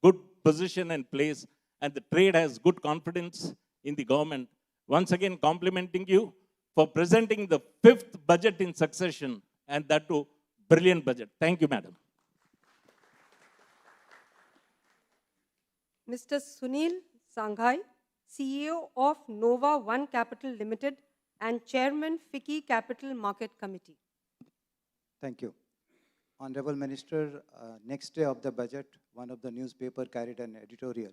good position and place, and the trade has good confidence in the government. Once again, complimenting you for presenting the 5th budget in succession, and that too, brilliant budget. Thank you, madam. Mr. Sunil Sanghai, CEO of Nova One Capital Limited and Chairman FICCI Capital Market Committee. Thank you. Honorable Minister, next day of the budget, one of the newspaper carried an editorial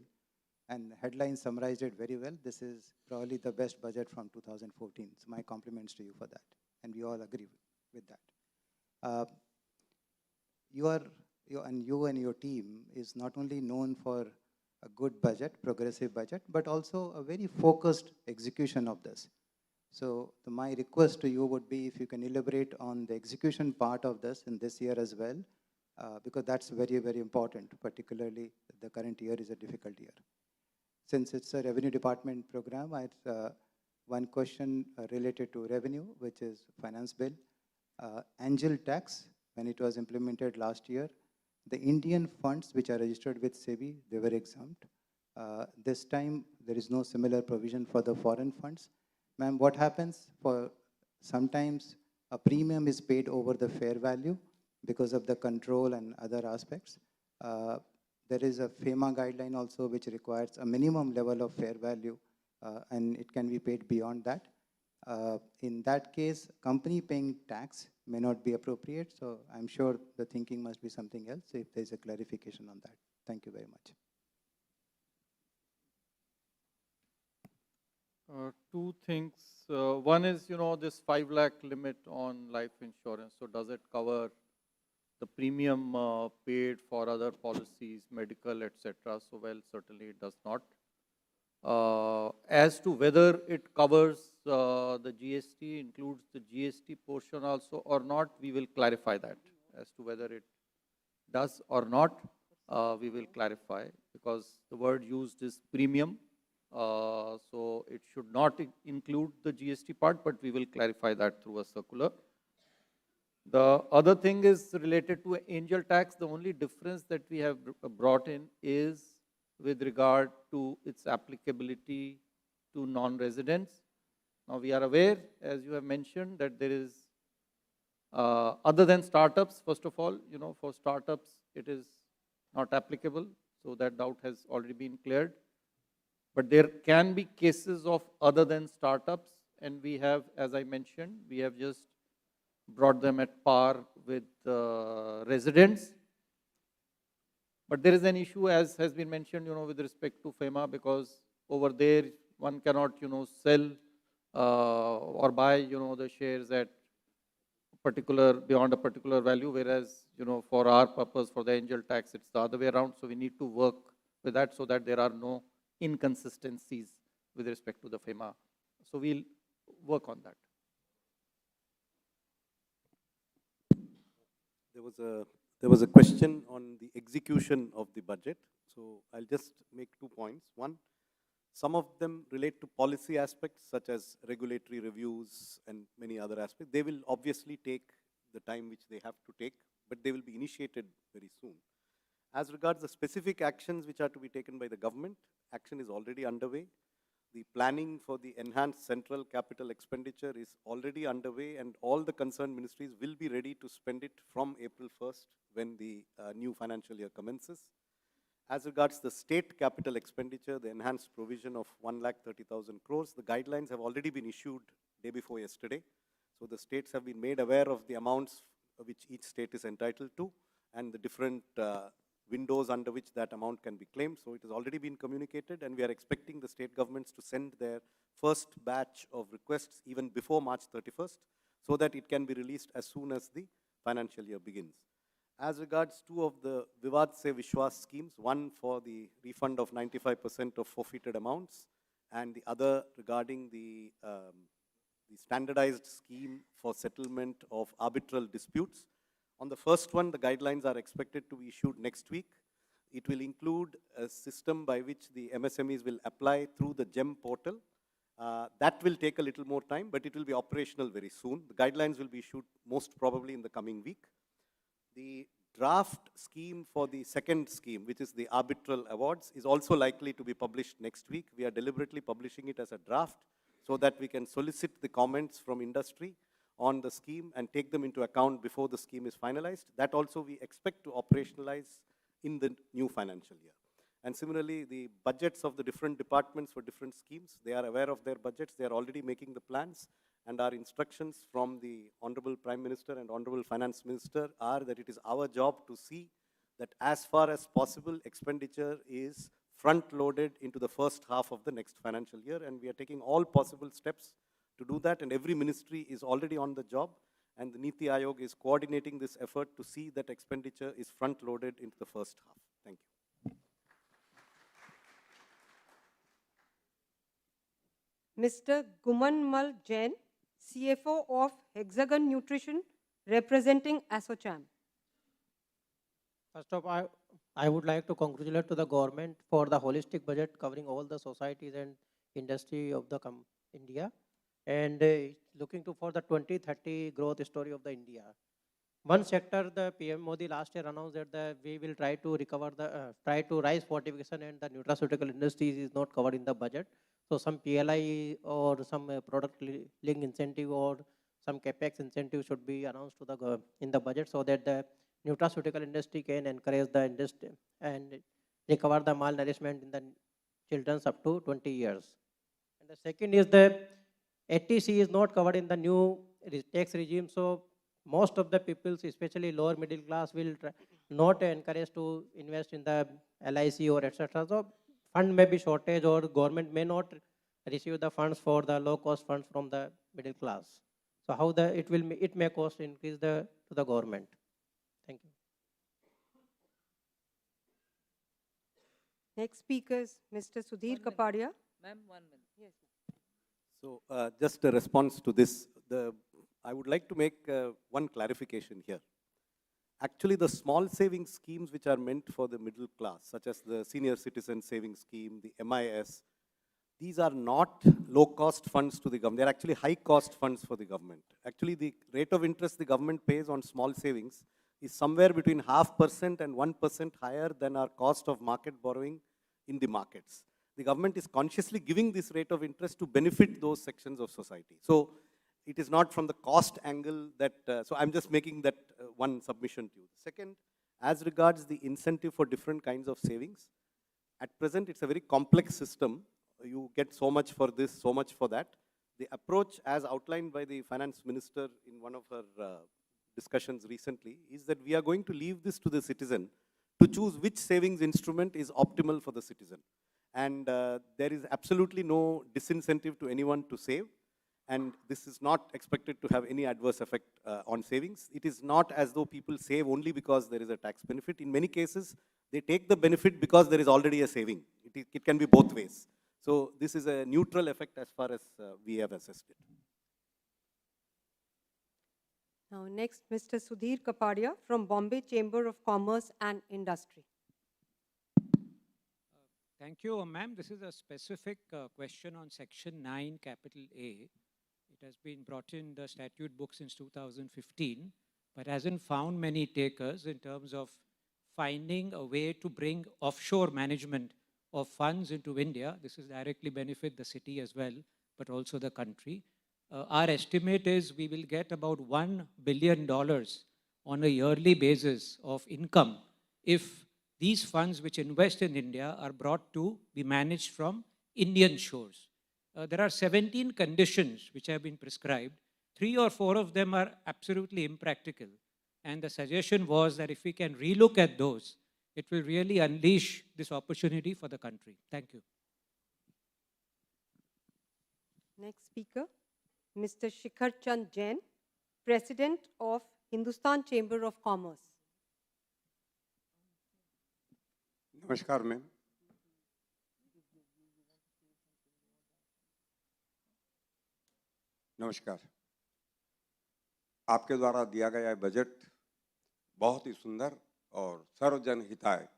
and headline summarized it very well. This is probably the best budget from 2014. So my compliments to you for that. And we all agree with that. You and your team is not only known for a good budget, progressive budget, but also a very focused execution of this. So my request to you would be if you can elaborate on the execution part of this in this year as well, because that's very, very important, particularly the current year is a difficult year. Since it's a revenue department program, I have one question related to revenue, which is finance bill. Angel tax, when it was implemented last year, the Indian funds which are registered with SEBI, they were exempt. This time, there is no similar provision for the foreign funds. Ma'am, what happens for sometimes a premium is paid over the fair value because of the control and other aspects. There is a FEMA guideline also which requires a minimum level of fair value and it can be paid beyond that. In that case, company paying tax may not be appropriate, so I'm sure the thinking must be something else if there's a clarification on that. Thank you very much. Two things. One is, this 5 lakh limit on life insurance. So does it cover the premium paid for other policies, medical, etc.? So, well, certainly it does not. As to whether it covers the GST, includes the GST portion also or not, we will clarify that. As to whether it does or not, we will clarify, because the word used is premium. So it should not include the GST part, but we will clarify that through a circular. The other thing is related to angel tax. The only difference that we have brought in is with regard to its applicability to non-residents. Now we are aware, as you have mentioned, that there is, other than startups, first of all, for startups it is not applicable, so that doubt has already been cleared. But there can be cases of other than startups, and we have, as I mentioned, we have just brought them at par with residents. But there is an issue, as has been mentioned, with respect to FEMA, because over there one cannot, sell or buy, the shares at beyond a particular value, whereas, for our purpose, for the angel tax, it's the other way around. So we need to work with that so that there are no inconsistencies with respect to the FEMA. So we'll work on that. There was a question on the execution of the budget. So I'll just make 2 points. One, some of them relate to policy aspects such as regulatory reviews and many other aspects. They will obviously take the time which they have to take, but they will be initiated very soon. As regards the specific actions which are to be taken by the government, action is already underway. The planning for the enhanced central capital expenditure is already underway, and all the concerned ministries will be ready to spend it from April 1st when the new financial year commences. As regards the state capital expenditure, the enhanced provision of 1,30,000 crores, the guidelines have already been issued day before yesterday. So the states have been made aware of the amounts which each state is entitled to and the different windows under which that amount can be claimed. So it has already been communicated, and we are expecting the state governments to send their first batch of requests even before March 31st, so that it can be released as soon as the financial year begins. As regards 2 of the Vivad Se Vishwas schemes, one for the refund of 95% of forfeited amounts, and the other regarding the standardized scheme for settlement of arbitral disputes. On the first one, the guidelines are expected to be issued next week. It will include a system by which the MSMEs will apply through the GEM portal. That will take a little more time, but it will be operational very soon. The guidelines will be issued most probably in the coming week. The draft scheme for the second scheme, which is the arbitral awards, is also likely to be published next week. We are deliberately publishing it as a draft so that we can solicit the comments from industry on the scheme and take them into account before the scheme is finalized. That also we expect to operationalize in the new financial year. And similarly, the budgets of the different departments for different schemes, they are aware of their budgets, they are already making the plans, And our instructions from the Honorable Prime Minister and Honorable Finance Minister are that it is our job to see that as far as possible, expenditure is front-loaded into the first half of the next financial year. And we are taking all possible steps to do that. And every ministry is already on the job. And the Niti Aayog is coordinating this effort to see that expenditure is front-loaded into the first half. Thank you. Mr. Gumanmal Jain, CFO of Hexagon Nutrition, representing ASSOCHAM. First of all, I would like to congratulate to the government for the holistic budget covering all the societies and industry of the India, and looking to for the 2030 growth story of the India. One sector, the PM Modi last year announced that we will try to recover the, try to rise fortification, and the nutraceutical industries is not covered in the budget. So some PLI or some product link incentive or some capex incentive should be announced to the in the budget, so that the nutraceutical industry can encourage the industry and recover the malnourishment in the children up to 20 years. And the second is the ATC is not covered in the new tax regime, so most of the people, especially lower middle class, will not encourage to invest in the LIC or etc. So fund may be shortage, or government may not receive the funds for the low cost funds from the middle class. So how it may cost increase to the government. Thank you. Next speaker is Mr. Sudhir Kapadia. Ma'am, 1 minute. Yes. So just a response to this, I would like to make one clarification here. Actually, the small savings schemes which are meant for the middle class, such as the senior citizen savings scheme, the MIS, these are not low-cost funds to the government. They're actually high-cost funds for the government. Actually, the rate of interest the government pays on small savings is somewhere between 0.5% and 1% higher than our cost of market borrowing in the markets. The government is consciously giving this rate of interest to benefit those sections of society. So it is not from the cost angle that, so I'm just making that one submission to you. Second, as regards the incentive for different kinds of savings, at present it's a very complex system. You get so much for this, so much for that. The approach as outlined by the finance minister in one of her discussions recently is that we are going to leave this to the citizen to choose which savings instrument is optimal for the citizen. And there is absolutely no disincentive to anyone to save. And this is not expected to have any adverse effect on savings. It is not as though people save only because there is a tax benefit. In many cases, they take the benefit because there is already a saving. It can be both ways. So this is a neutral effect as far as we have assessed it. Now next, Mr. Sudhir Kapadia from Bombay Chamber of Commerce and Industry. Thank you, ma'am. This is a specific question on Section 9, capital A. It has been brought in the statute book since 2015, but hasn't found many takers in terms of finding a way to bring offshore management of funds into India. This will directly benefit the city as well, but also the country. Our estimate is we will get about $1 billion on a yearly basis of income if these funds which invest in India are brought to be managed from Indian shores. There are 17 conditions which have been prescribed. 3 or 4 of them are absolutely impractical. And the suggestion was that if we can relook at those, it will really unleash this opportunity for the country. Thank you. Next speaker, Mr. Shikhar Chand Jain, President of Hindustan Chamber of Commerce. नमस्कार ma'am. नमस्कार। आपके द्वारा दिया गया budget बहुत ही सुंदर और सर्वजन हिताय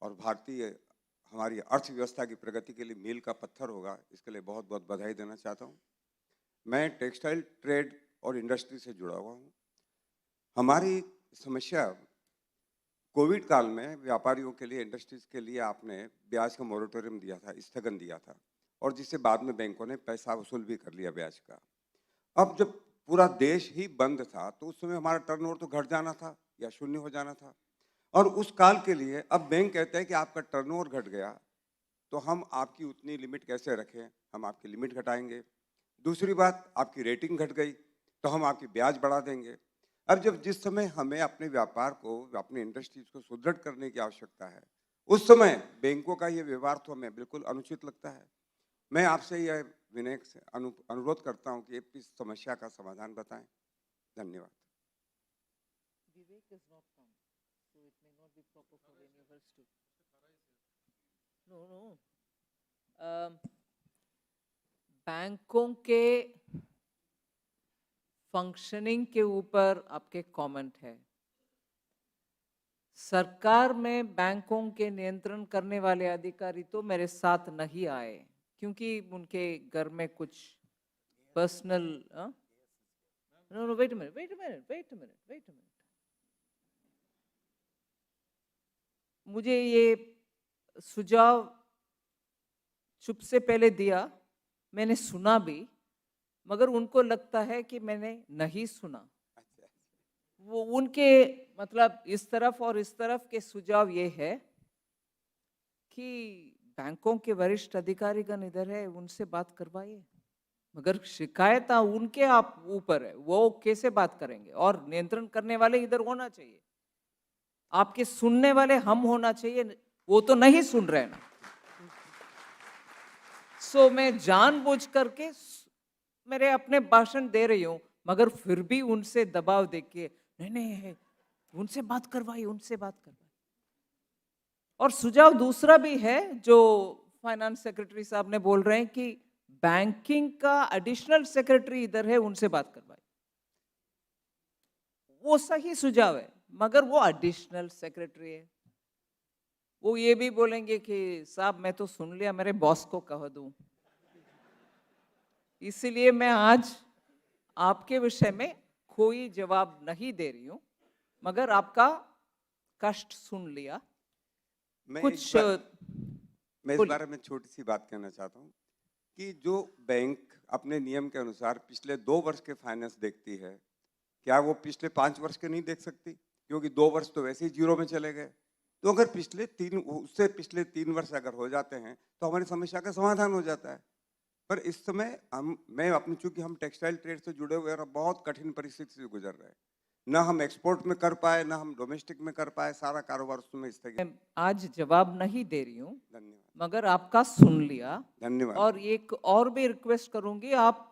और भारतीय हमारी अर्थव्यवस्था की प्रगति के लिए मील का पत्थर होगा, इसके लिए बहुत बहुत बधाई देना चाहता हूँ। मैं टेक्सटाइल ट्रेड और इंडस्ट्री से जुड़ा हुआ हूँ। हमारी समस्या कोविड काल में व्यापारियों के लिए, इंडस्ट्रीज के लिए आपने ब्याज का मोरेटोरियम दिया था, स्थगन दिया था, और जिससे बाद में बैंकों ने पैसा वसूल भी कर लिया ब्याज का। अब जब पूरा देश ही बंद था तो उस समय हमारा टर्नओवर तो घट जाना था या शून्य हो जाना था, और उस काल के लिए अब बैंक कहते हैं कि आपका टर्नओवर घट गया तो हम आपकी उतनी लिमिट कैसे रखें, हम आपकी लिमिट घटाएंगे। दूसरी बात, आपकी रेटिंग घट गई तो हम आपकी ब्याज बढ़ा देंगे। अब जिस समय हमें अपने व्यापार को, अपने इंडस्ट्रीज को सुदृढ़ करने की आवश्यकता है, उस समय बैंकों का ये व्यवहार तो हमें बिल्कुल अनुचित लगता है। मैं आपसे यह विनय से अनुरोध करता हूं कि इस समस्या का समाधान बताएं। धन्यवाद। बैंकों के फंक्शनिंग के ऊपर आपके कमेंट है। सरकार में बैंकों के नियंत्रण करने वाले अधिकारी तो मेरे साथ नहीं आए, क्योंकि उनके घर में कुछ personal no wait a minute. मुझे ये सुझाव चुप से पहले दिया, मैंने सुना भी, मगर उनको लगता है कि मैंने नहीं सुना। वो उनके मतलब इस तरफ और इस तरफ के सुझाव ये है कि बैंकों के वरिष्ठ अधिकारीगण इधर है, उनसे बात करवाइए। मगर शिकायत उनके आप ऊपर है, वो कैसे बात करेंगे? और नियंत्रण करने वाले इधर होना चाहिए, आपके सुनने वाले हम होना चाहिए, वो तो नहीं सुन रहे ना। सो मैं जानबूझ करके मेरे अपने भाषण दे रही हूं, मगर फिर भी उनसे दबाव देके नहीं, उनसे बात करवाइए। और सुझाव दूसरा भी है जो फाइनेंस सेक्रेटरी साहब ने बोल रहे हैं कि बैंकिंग का एडिशनल सेक्रेटरी इधर है, उनसे बात करवाइए। वो सही सुझाव है, मगर वो एडिशनल सेक्रेटरी है। वो ये भी बोलेंगे कि साहब मैं तो सुन लिया, मेरे बॉस को कह दूं। इसीलिए मैं आज आपके विषय में कोई जवाब नहीं दे रही हूं, मगर आपका कष्ट सुन लिया। मैं इस बारे में छोटी सी बात कहना चाहता हूं कि जो बैंक अपने नियम के अनुसार पिछले 2 वर्ष के फाइनेंस देखती है, क्या वो पिछले 5 वर्ष के नहीं देख सकती? क्योंकि 2 वर्ष तो वैसे ही जीरो में चले गए। तो अगर पिछले 3 वर्ष अगर हो जाते हैं तो हमारी समस्या का समाधान हो जाता है। पर इस समय चूंकि हम टेक्सटाइल ट्रेड से जुड़े हुए और बहुत कठिन परिस्थिति से गुजर रहे हैं, ना हम एक्सपोर्ट में कर पाए, ना हम डोमेस्टिक में कर पाए, सारा कारोबार उसमें स्थगित। आज जवाब नहीं दे रही हूँ, धन्यवाद। मगर आपका सुन लिया। धन्यवाद। और एक और भी रिक्वेस्ट करूंगी, आप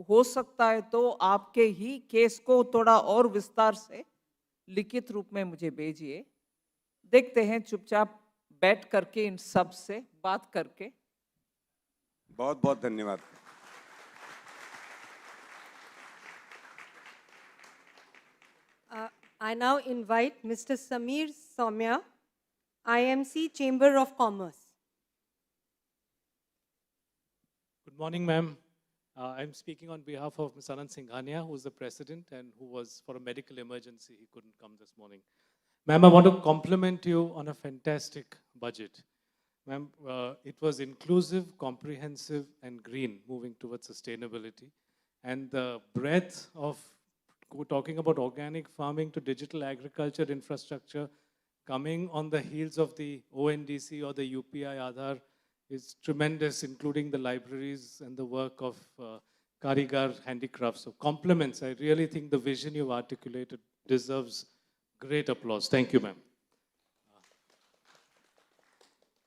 हो सकता है तो आपके ही केस को थोड़ा और विस्तार से लिखित रूप में मुझे भेजिए। देखते हैं चुपचाप बैठ करके इन सब से बात करके। बहुत बहुत धन्यवाद। I now invite Mr. Samir Soumya, IMC Chamber of Commerce. Good morning, ma'am. I'm speaking on behalf of Ms. Anand Singhania, who is the president and who was for a medical emergency. He couldn't come this morning. Ma'am, I want to compliment you on a fantastic budget. Ma'am, it was inclusive, comprehensive, and green, moving towards sustainability. And the breadth of talking about organic farming to digital agriculture infrastructure, coming on the heels of the ONDC or the UPI Aadhaar, is tremendous, including the libraries and the work of Karigar handicrafts. So compliments. I really think the vision you've articulated deserves great applause. Thank you, ma'am.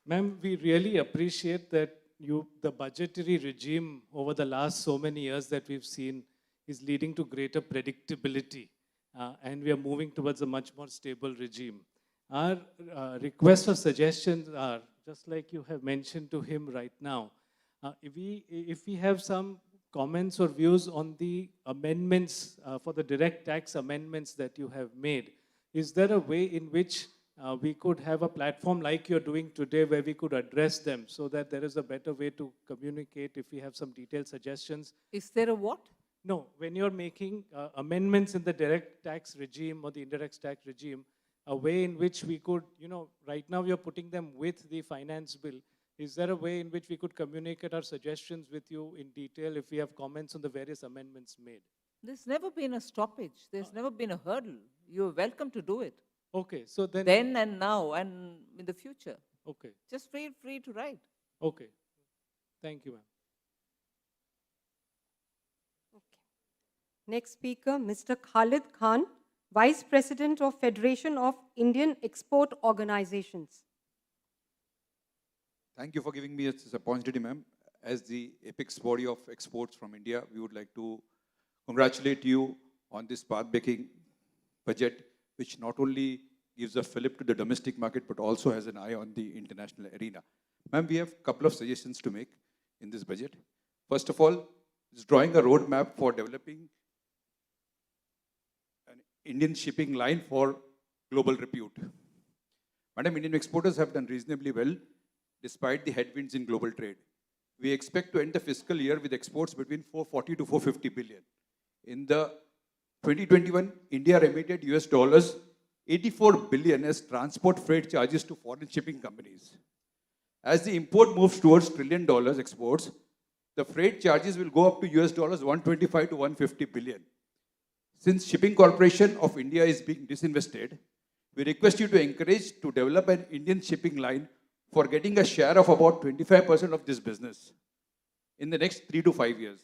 Ma'am, we really appreciate that the budgetary regime over the last so many years that we've seen is leading to greater predictability, and we are moving towards a much more stable regime. Our requests or suggestions are, just like you have mentioned to him right now, if we have some comments or views on the amendments, for the direct tax amendments that you have made, is there a way in which we could have a platform like you're doing today where we could address them so that there is a better way to communicate if we have some detailed suggestions? Is there a what? No, when you're making amendments in the direct tax regime or the indirect tax regime, a way in which we could, right now you're putting them with the finance bill. Is there a way in which we could communicate our suggestions with you in detail if we have comments on the various amendments made? There's never been a stoppage. There's never been a hurdle. You're welcome to do it. Okay, so then... Then and now and in the future. Okay. Just feel free to write. Okay. Thank you, ma'am. Next speaker, Mr. Khalid Khan, Vice President of Federation of Indian Export Organizations. Thank you for giving me this opportunity, ma'am. As the apex body of exports from India, we would like to congratulate you on this path-breaking budget, which not only gives a fillip to the domestic market, but also has an eye on the international arena. Ma'am, we have a couple of suggestions to make in this budget. First of all, it's drawing a roadmap for developing an Indian shipping line for global repute. Madam, Indian exporters have done reasonably well despite the headwinds in global trade. We expect to end the fiscal year with exports between 440 to 450 billion. In the 2021, India remitted US dollars 84 billion as transport freight charges to foreign shipping companies. As the import moves towards $1 trillion exports, the freight charges will go up to US dollars 125 to 150 billion. Since Shipping Corporation of India is being disinvested, we request you to encourage to develop an Indian shipping line for getting a share of about 25% of this business in the next 3 to 5 years.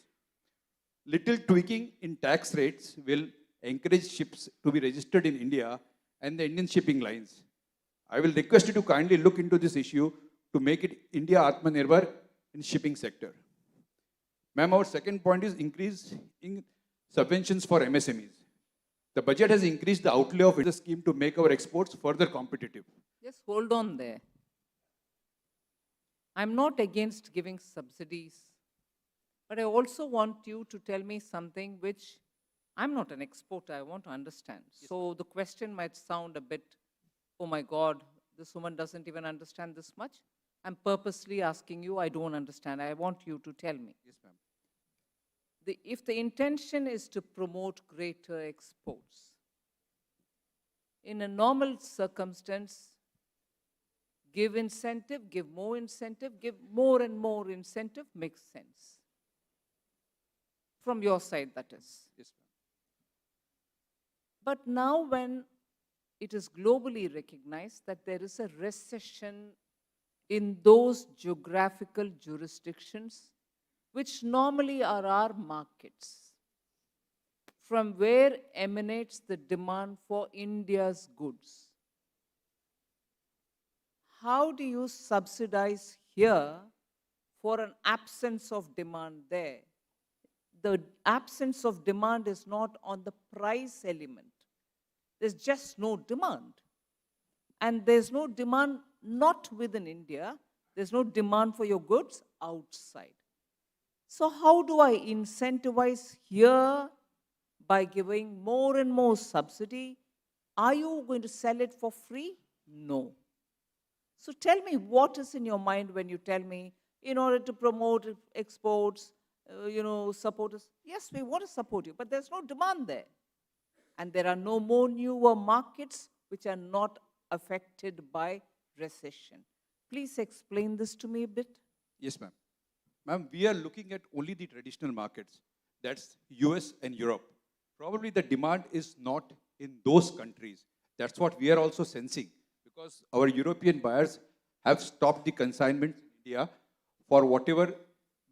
Little tweaking in tax rates will encourage ships to be registered in India and the Indian shipping lines. I will request you to kindly look into this issue to make it India Atmanirbhar in shipping sector. Ma'am, our second point is increase in subventions for MSMEs. The budget has increased the outlay of the scheme to make our exports further competitive. Just hold on there. I'm not against giving subsidies, but I also want you to tell me something which I'm not an exporter, I want to understand. So the question might sound a bit, oh my God, this woman doesn't even understand this much. I'm purposely asking you, I don't understand. I want you to tell me. Yes, ma'am. If the intention is to promote greater exports, in a normal circumstance, give incentive, give more incentive, give more and more incentive, makes sense. From your side, that is. Yes, ma'am. But now when it is globally recognized that there is a recession in those geographical jurisdictions which normally are our markets, from where emanates the demand for India's goods. How do you subsidize here for an absence of demand there? The absence of demand is not on the price element. There's just no demand. And there's no demand not within India. There's no demand for your goods outside. So how do I incentivize here by giving more and more subsidy? Are you going to sell it for free? No. So tell me what is in your mind when you tell me, in order to promote exports, support us. Yes, we want to support you, but there's no demand there. And there are no more newer markets which are not affected by recession. Please explain this to me a bit. Yes, ma'am. Ma'am, we are looking at only the traditional markets. That's US and Europe. Probably the demand is not in those countries. That's what we are also sensing, because our European buyers have stopped the consignment in India for whatever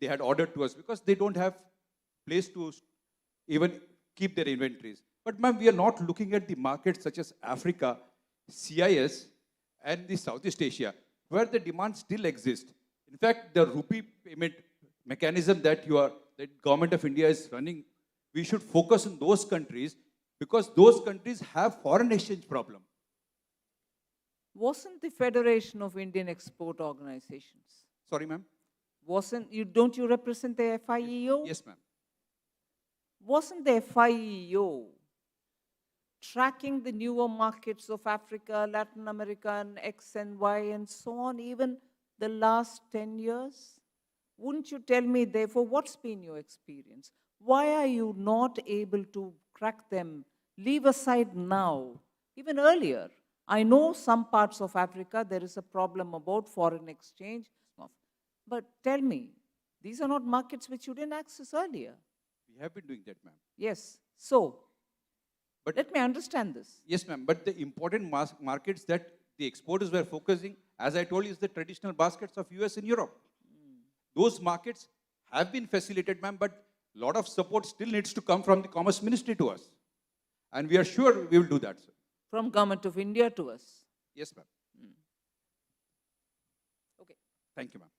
they had ordered to us, because they don't have place to even keep their inventories. But ma'am, we are not looking at the markets such as Africa, CIS, and the Southeast Asia, where the demand still exists. In fact, the rupee payment mechanism that the government of India is running, we should focus on those countries, because those countries have foreign exchange problem. Wasn't the Federation of Indian Export Organizations? Sorry, ma'am? Don't you represent the FIEO? Yes, ma'am. Wasn't the FIEO tracking the newer markets of Africa, Latin America, and X and Y and so on, even the last 10 years? Wouldn't you tell me, therefore, what's been your experience? Why are you not able to crack them? Leave aside now, even earlier. I know some parts of Africa, there is a problem about foreign exchange. But tell me, these are not markets which you didn't access earlier. We have been doing that, ma'am. Yes. So, but let me understand this. Yes, ma'am. But the important markets that the exporters were focusing, as I told you, is the traditional baskets of US and Europe. Those markets have been facilitated, ma'am, but A lot of support still needs to come from the Commerce Ministry to us. And we are sure we will do that, sir. From Government of India to us. Yes, ma'am. Okay. Thank you, ma'am.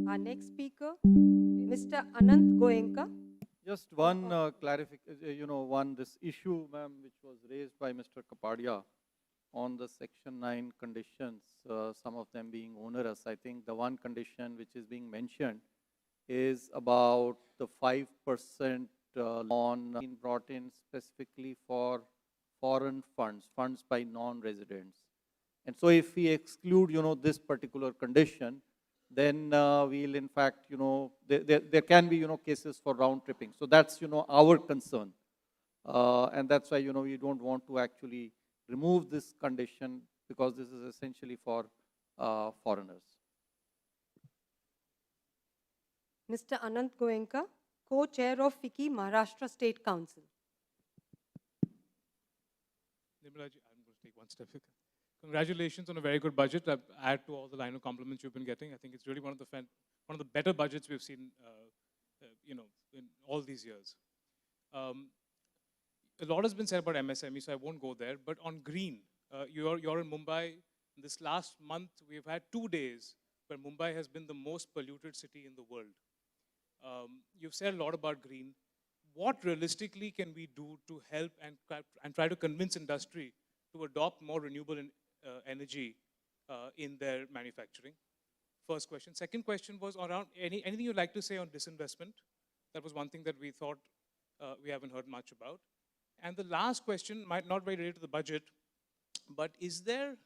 Our next speaker, Mr. Anant Goenka. Just one clarification, this issue, ma'am, which was raised by Mr. Kapadia on the Section 9 conditions, some of them being onerous. I think the one condition which is being mentioned is about the 5% on being brought in specifically for foreign funds by non-residents. And so if we exclude, this particular condition, then we'll in fact, there can be, cases for round tripping. So that's, our concern. And that's why, we don't want to actually remove this condition because this is essentially for foreigners. Mr. Anant Goenka, co-chair of FICCI Maharashtra State Council. Nirmala ji, I'm going to take one step. Congratulations on a very good budget. I add to all the line of compliments you've been getting. I think it's really one of the better budgets we've seen, in all these years. A lot has been said about MSME, so I won't go there. But on green, you're in Mumbai. This last month, we've had 2 days where Mumbai has been the most polluted city in the world. You've said a lot about green. What realistically can we do to help and try to convince industry to adopt more renewable energy in their manufacturing? First question. Second question was around anything you'd like to say on disinvestment. That was one thing that we thought we haven't heard much about. And the last question might not be related to the budget, but is there,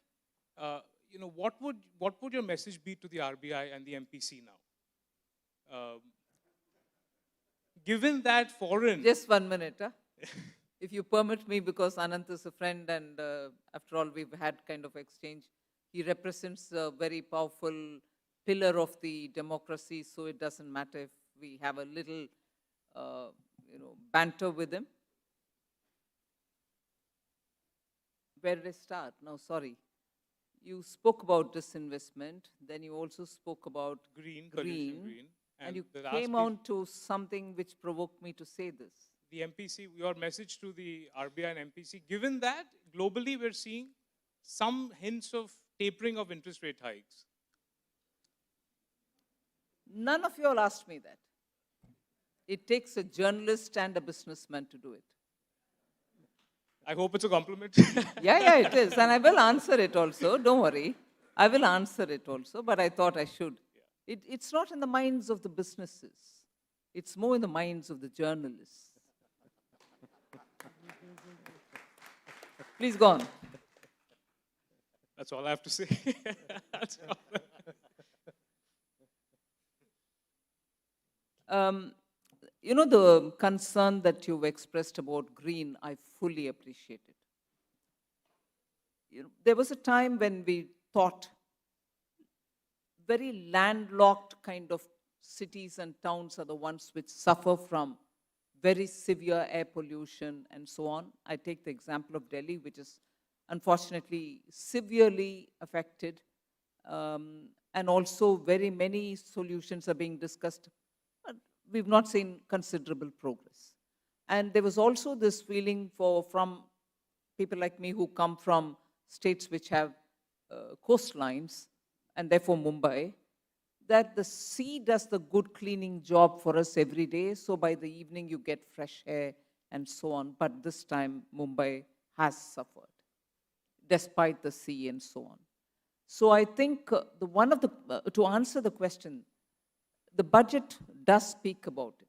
what would your message be to the RBI and the MPC now? Given that foreign... Just 1 minute, huh? If you permit me, because Anant is a friend and after all we've had kind of exchange. He represents a very powerful pillar of the democracy, so it doesn't matter if we have a little, banter with him. Where did I start? No, sorry. You spoke about disinvestment, then you also spoke about green. And you came on to something which provoked me to say this. The MPC, your message to the RBI and MPC, given that globally we're seeing some hints of tapering of interest rate hikes. None of you all asked me that. It takes a journalist and a businessman to do it. I hope it's a compliment. Yeah, it is. And I will answer it also. Don't worry. I will answer it also, but I thought I should. It's not in the minds of the businesses. It's more in the minds of the journalists. Please go on. That's all I have to say. That's all. The concern that you've expressed about green, I fully appreciate it. There was a time when we thought very landlocked kind of cities and towns are the ones which suffer from very severe air pollution and so on. I take the example of Delhi, which is unfortunately severely affected. And also very many solutions are being discussed. But we've not seen considerable progress. And there was also this feeling from people like me who come from states which have coastlines, and therefore Mumbai, that the sea does the good cleaning job for us every day. So by the evening you get fresh air and so on. But this time Mumbai has suffered, despite the sea and so on. So I think to answer the question, the budget does speak about it.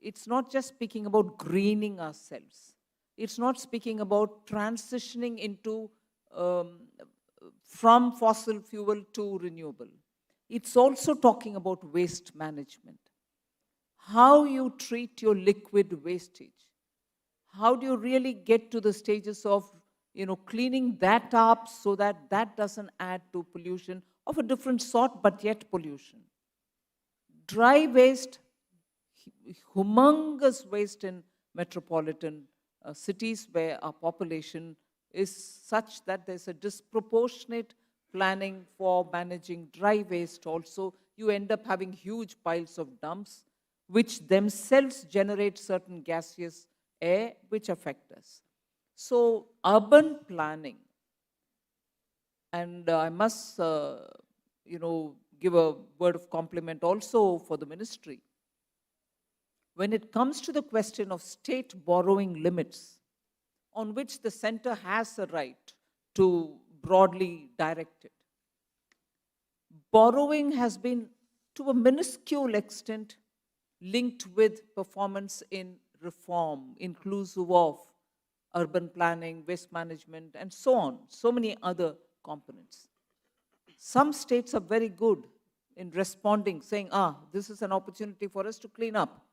It's not just speaking about greening ourselves. It's not speaking about transitioning into from fossil fuel to renewable. It's also talking about waste management. How you treat your liquid wastage. How do you really get to the stages of cleaning that up so that that doesn't add to pollution of a different sort, but yet pollution. Dry waste, humongous waste in metropolitan cities where our population is such that there's a disproportionate planning for managing dry waste also. you end up having huge piles of dumps, which themselves generate certain gaseous air which affect us. So urban planning, and I must, give a word of compliment also for the ministry. When it comes to the question of state borrowing limits, on which the center has a right to broadly direct it, borrowing has been, to a minuscule extent, linked with performance in reform, inclusive of urban planning, waste management, and so on, so many other components. Some states are very good in responding, saying, this is an opportunity for us to clean up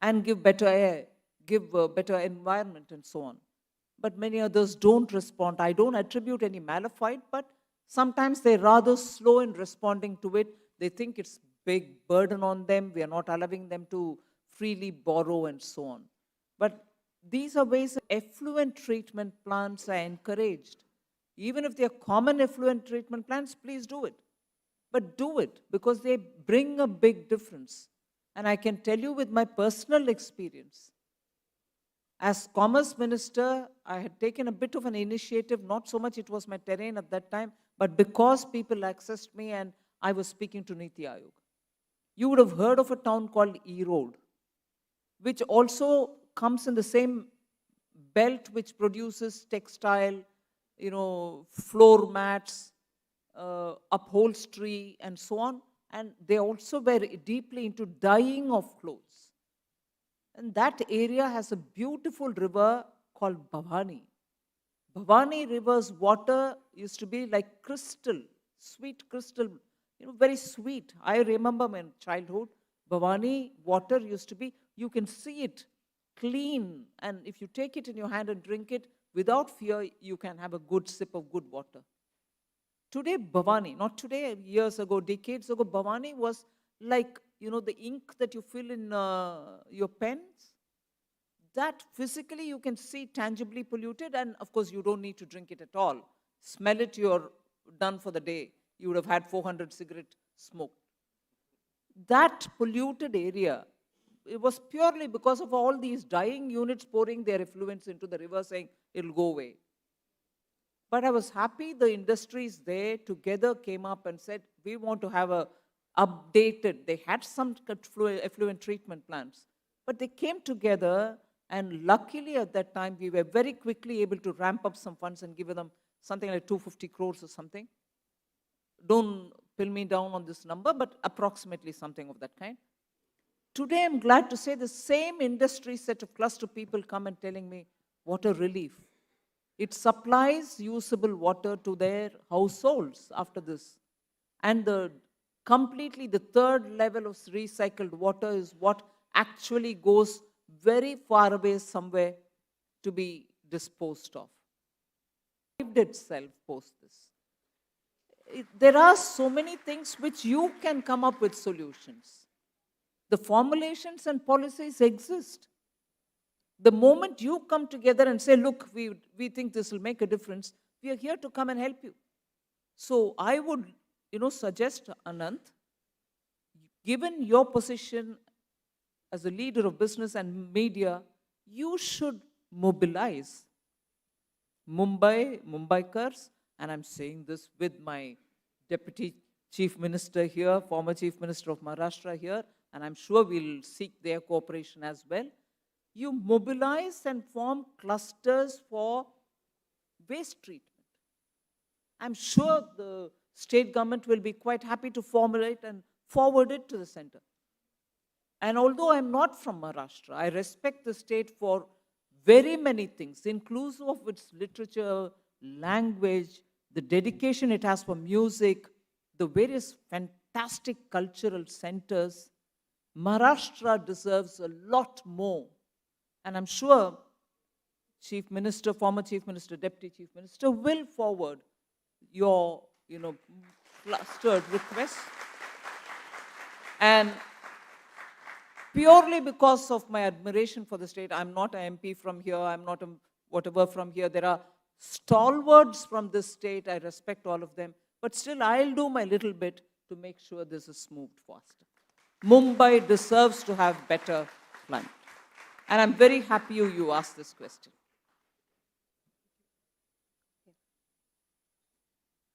and give better air, give a better environment, and so on. But many others don't respond. I don't attribute any malafide, but sometimes they're rather slow in responding to it. They think it's big burden on them. We are not allowing them to freely borrow and so on. But these are ways that effluent treatment plants are encouraged. Even if they're common effluent treatment plants, please do it. But do it because they bring a big difference. And I can tell you with my personal experience, as Commerce Minister, I had taken a bit of an initiative, not so much it was my terrain at that time, but because people accessed me and I was speaking to Niti Aayog. You would have heard of a town called E-Road, which also comes in the same belt which produces textile, floor mats, upholstery, and so on. And they also were deeply into dyeing of clothes. And that area has a beautiful river called Bhavani. Bhavani river's water used to be like crystal, sweet crystal, very sweet. I remember my childhood, Bhavani water used to be, you can see it clean. And if you take it in your hand and drink it, without fear, you can have a good sip of good water. Today, Bhavani, not today, years ago, decades ago, Bhavani was like, the ink that you fill in your pens, that physically you can see tangibly polluted, and of course you don't need to drink it at all. Smell it, you're done for the day. You would have had 400 cigarette smoke. That polluted area, it was purely because of all these dyeing units pouring their effluents into the river saying it'll go away. But I was happy the industries there together came up and said, we want to have a updated, they had some effluent treatment plants, but they came together, and luckily at that time we were very quickly able to ramp up some funds and give them something like 250 crores or something. Don't pin me down on this number, but approximately something of that kind. Today I'm glad to say the same industry set of cluster people come and telling me, water relief. It supplies usable water to their households after this. And completely the third level of recycled water is what actually goes very far away somewhere to be disposed of. It itself post this. There are so many things which you can come up with solutions. The formulations and policies exist. The moment you come together and say, look, we think this will make a difference, we are here to come and help you. So I would suggest, Anant, given your position as a leader of business and media, you should mobilize Mumbaikars, and I'm saying this with my Deputy Chief Minister here, former Chief Minister of Maharashtra here, and I'm sure we'll seek their cooperation as well. You mobilize and form clusters for waste treatment. I'm sure the state government will be quite happy to formulate and forward it to the center. And although I'm not from Maharashtra, I respect the state for very many things, inclusive of its literature, language, the dedication it has for music, the various fantastic cultural centers. Maharashtra deserves a lot more. And I'm sure Chief Minister, former Chief Minister, Deputy Chief Minister will forward your, clustered requests. And purely because of my admiration for the state, I'm not an MP from here, I'm not a whatever from here. There are stalwarts from this state, I respect all of them. But still, I'll do my little bit to make sure this is moved faster. Mumbai deserves to have better climate. And I'm very happy you asked this question.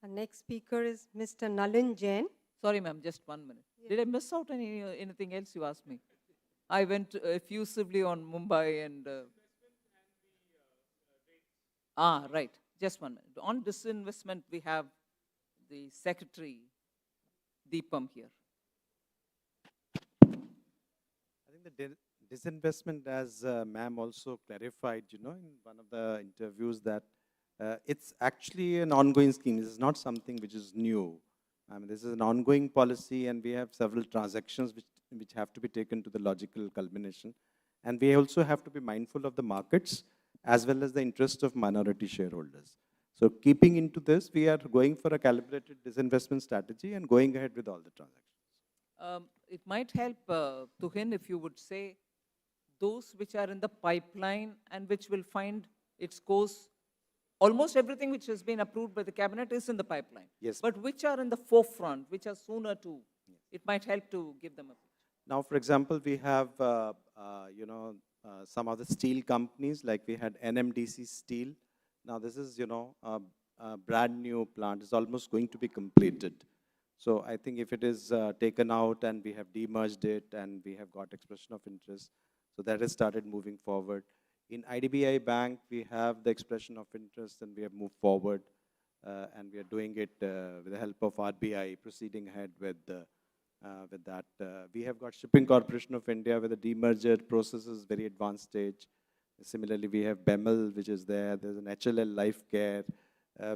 Our next speaker is Mr. Nalin Jain. Sorry, ma'am, just 1 minute. Did I miss out on anything else you asked me? I went effusively on Mumbai and... right. Just 1 minute. On disinvestment, we have the Secretary, Deepam, here. I think the disinvestment, as ma'am also clarified, in one of the interviews, that it's actually an ongoing scheme. This is not something which is new. I mean, this is an ongoing policy, and we have several transactions which have to be taken to the logical culmination. And we also have to be mindful of the markets as well as the interest of minority shareholders. So keeping into this, we are going for a calibrated disinvestment strategy and going ahead with all the transactions. It might help, Tuhin, if you would say those which are in the pipeline and which will find its course. Almost everything which has been approved by the cabinet is in the pipeline. Yes. But which are in the forefront, which are sooner to, it might help to give them a picture. Now, for example, we have, some of the steel companies, like we had NMDC Steel. Now, this is, a brand new plant. It's almost going to be completed. So I think if it is taken out and we have demerged it and we have got expression of interest, so that has started moving forward. In IDBI Bank, we have the expression of interest and we have moved forward, and we are doing it with the help of RBI, proceeding ahead with that. We have got Shipping Corporation of India, where the demerger process is very advanced stage. Similarly, we have BEML, which is there. There's an HLL Life Care.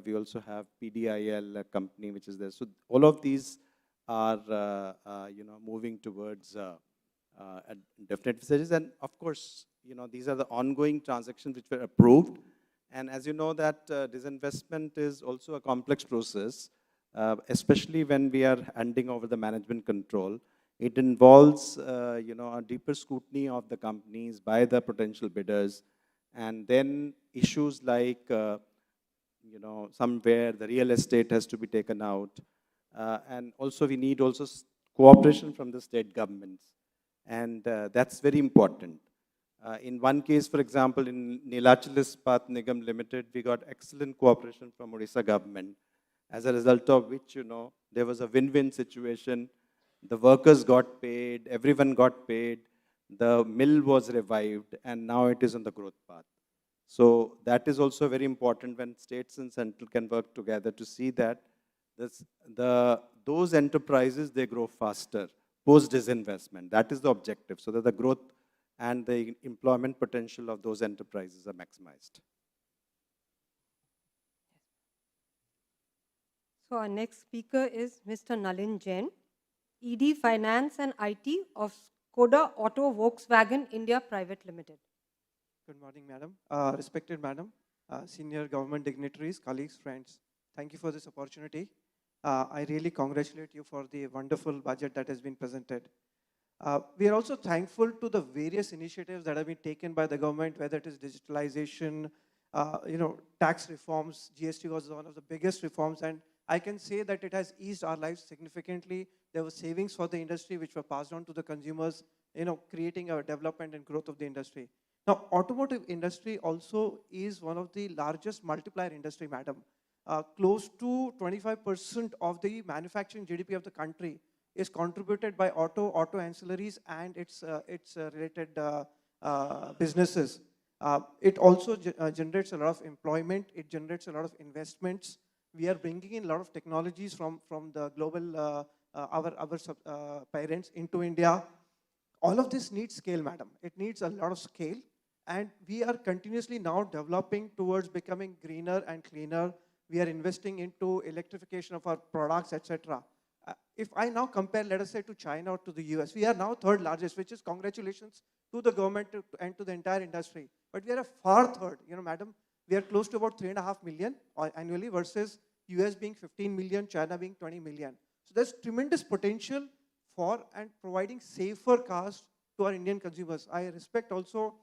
We also have PDIL, a company which is there. So all of these are, moving towards definite stages. And of course, these are the ongoing transactions which were approved. And as you know, that disinvestment is also a complex process, especially when we are handing over the management control. It involves, a deeper scrutiny of the companies by the potential bidders, and then issues like, somewhere the real estate has to be taken out, and also we need also cooperation from the state governments, and that's very important. In one case, for example, in Nilachal Ispat Nigam Limited, we got excellent cooperation from Odisha government, as a result of which, there was a win-win situation. The workers got paid, everyone got paid, the mill was revived, and now it is on the growth path. So that is also very important when states and central can work together to see that those enterprises, they grow faster, post-disinvestment. That is the objective, so that the growth and the employment potential of those enterprises are maximized. So our next speaker is Mr. Nalin Jain, ED Finance and IT of Skoda Auto Volkswagen India Private Limited. Good morning, Madam. Respected Madam, senior government dignitaries, colleagues, friends. Thank you for this opportunity. I really congratulate you for the wonderful budget that has been presented. We are also thankful to the various initiatives that have been taken by the government, whether it is digitalization, tax reforms. GST was one of the biggest reforms, and I can say that it has eased our lives significantly. There were savings for the industry which were passed on to the consumers, creating a development and growth of the industry. Now, automotive industry also is one of the largest multiplier industry, Madam. Close to 25% of the manufacturing GDP of the country is contributed by auto ancillaries and its related businesses. It also generates a lot of employment. It generates a lot of investments. We are bringing in a lot of technologies from the global, our parents into India. All of this needs scale, Madam. It needs a lot of scale. And we are continuously now developing towards becoming greener and cleaner. We are investing into electrification of our products, etc. If I now compare, let us say, to China or to the US, we are now third largest, which is congratulations to the government and to the entire industry. But we are a far third, Madam. We are close to about 3.5 million annually versus US being 15 million, China being 20 million. So there's tremendous potential for and providing safer cars to our Indian consumers. I respect also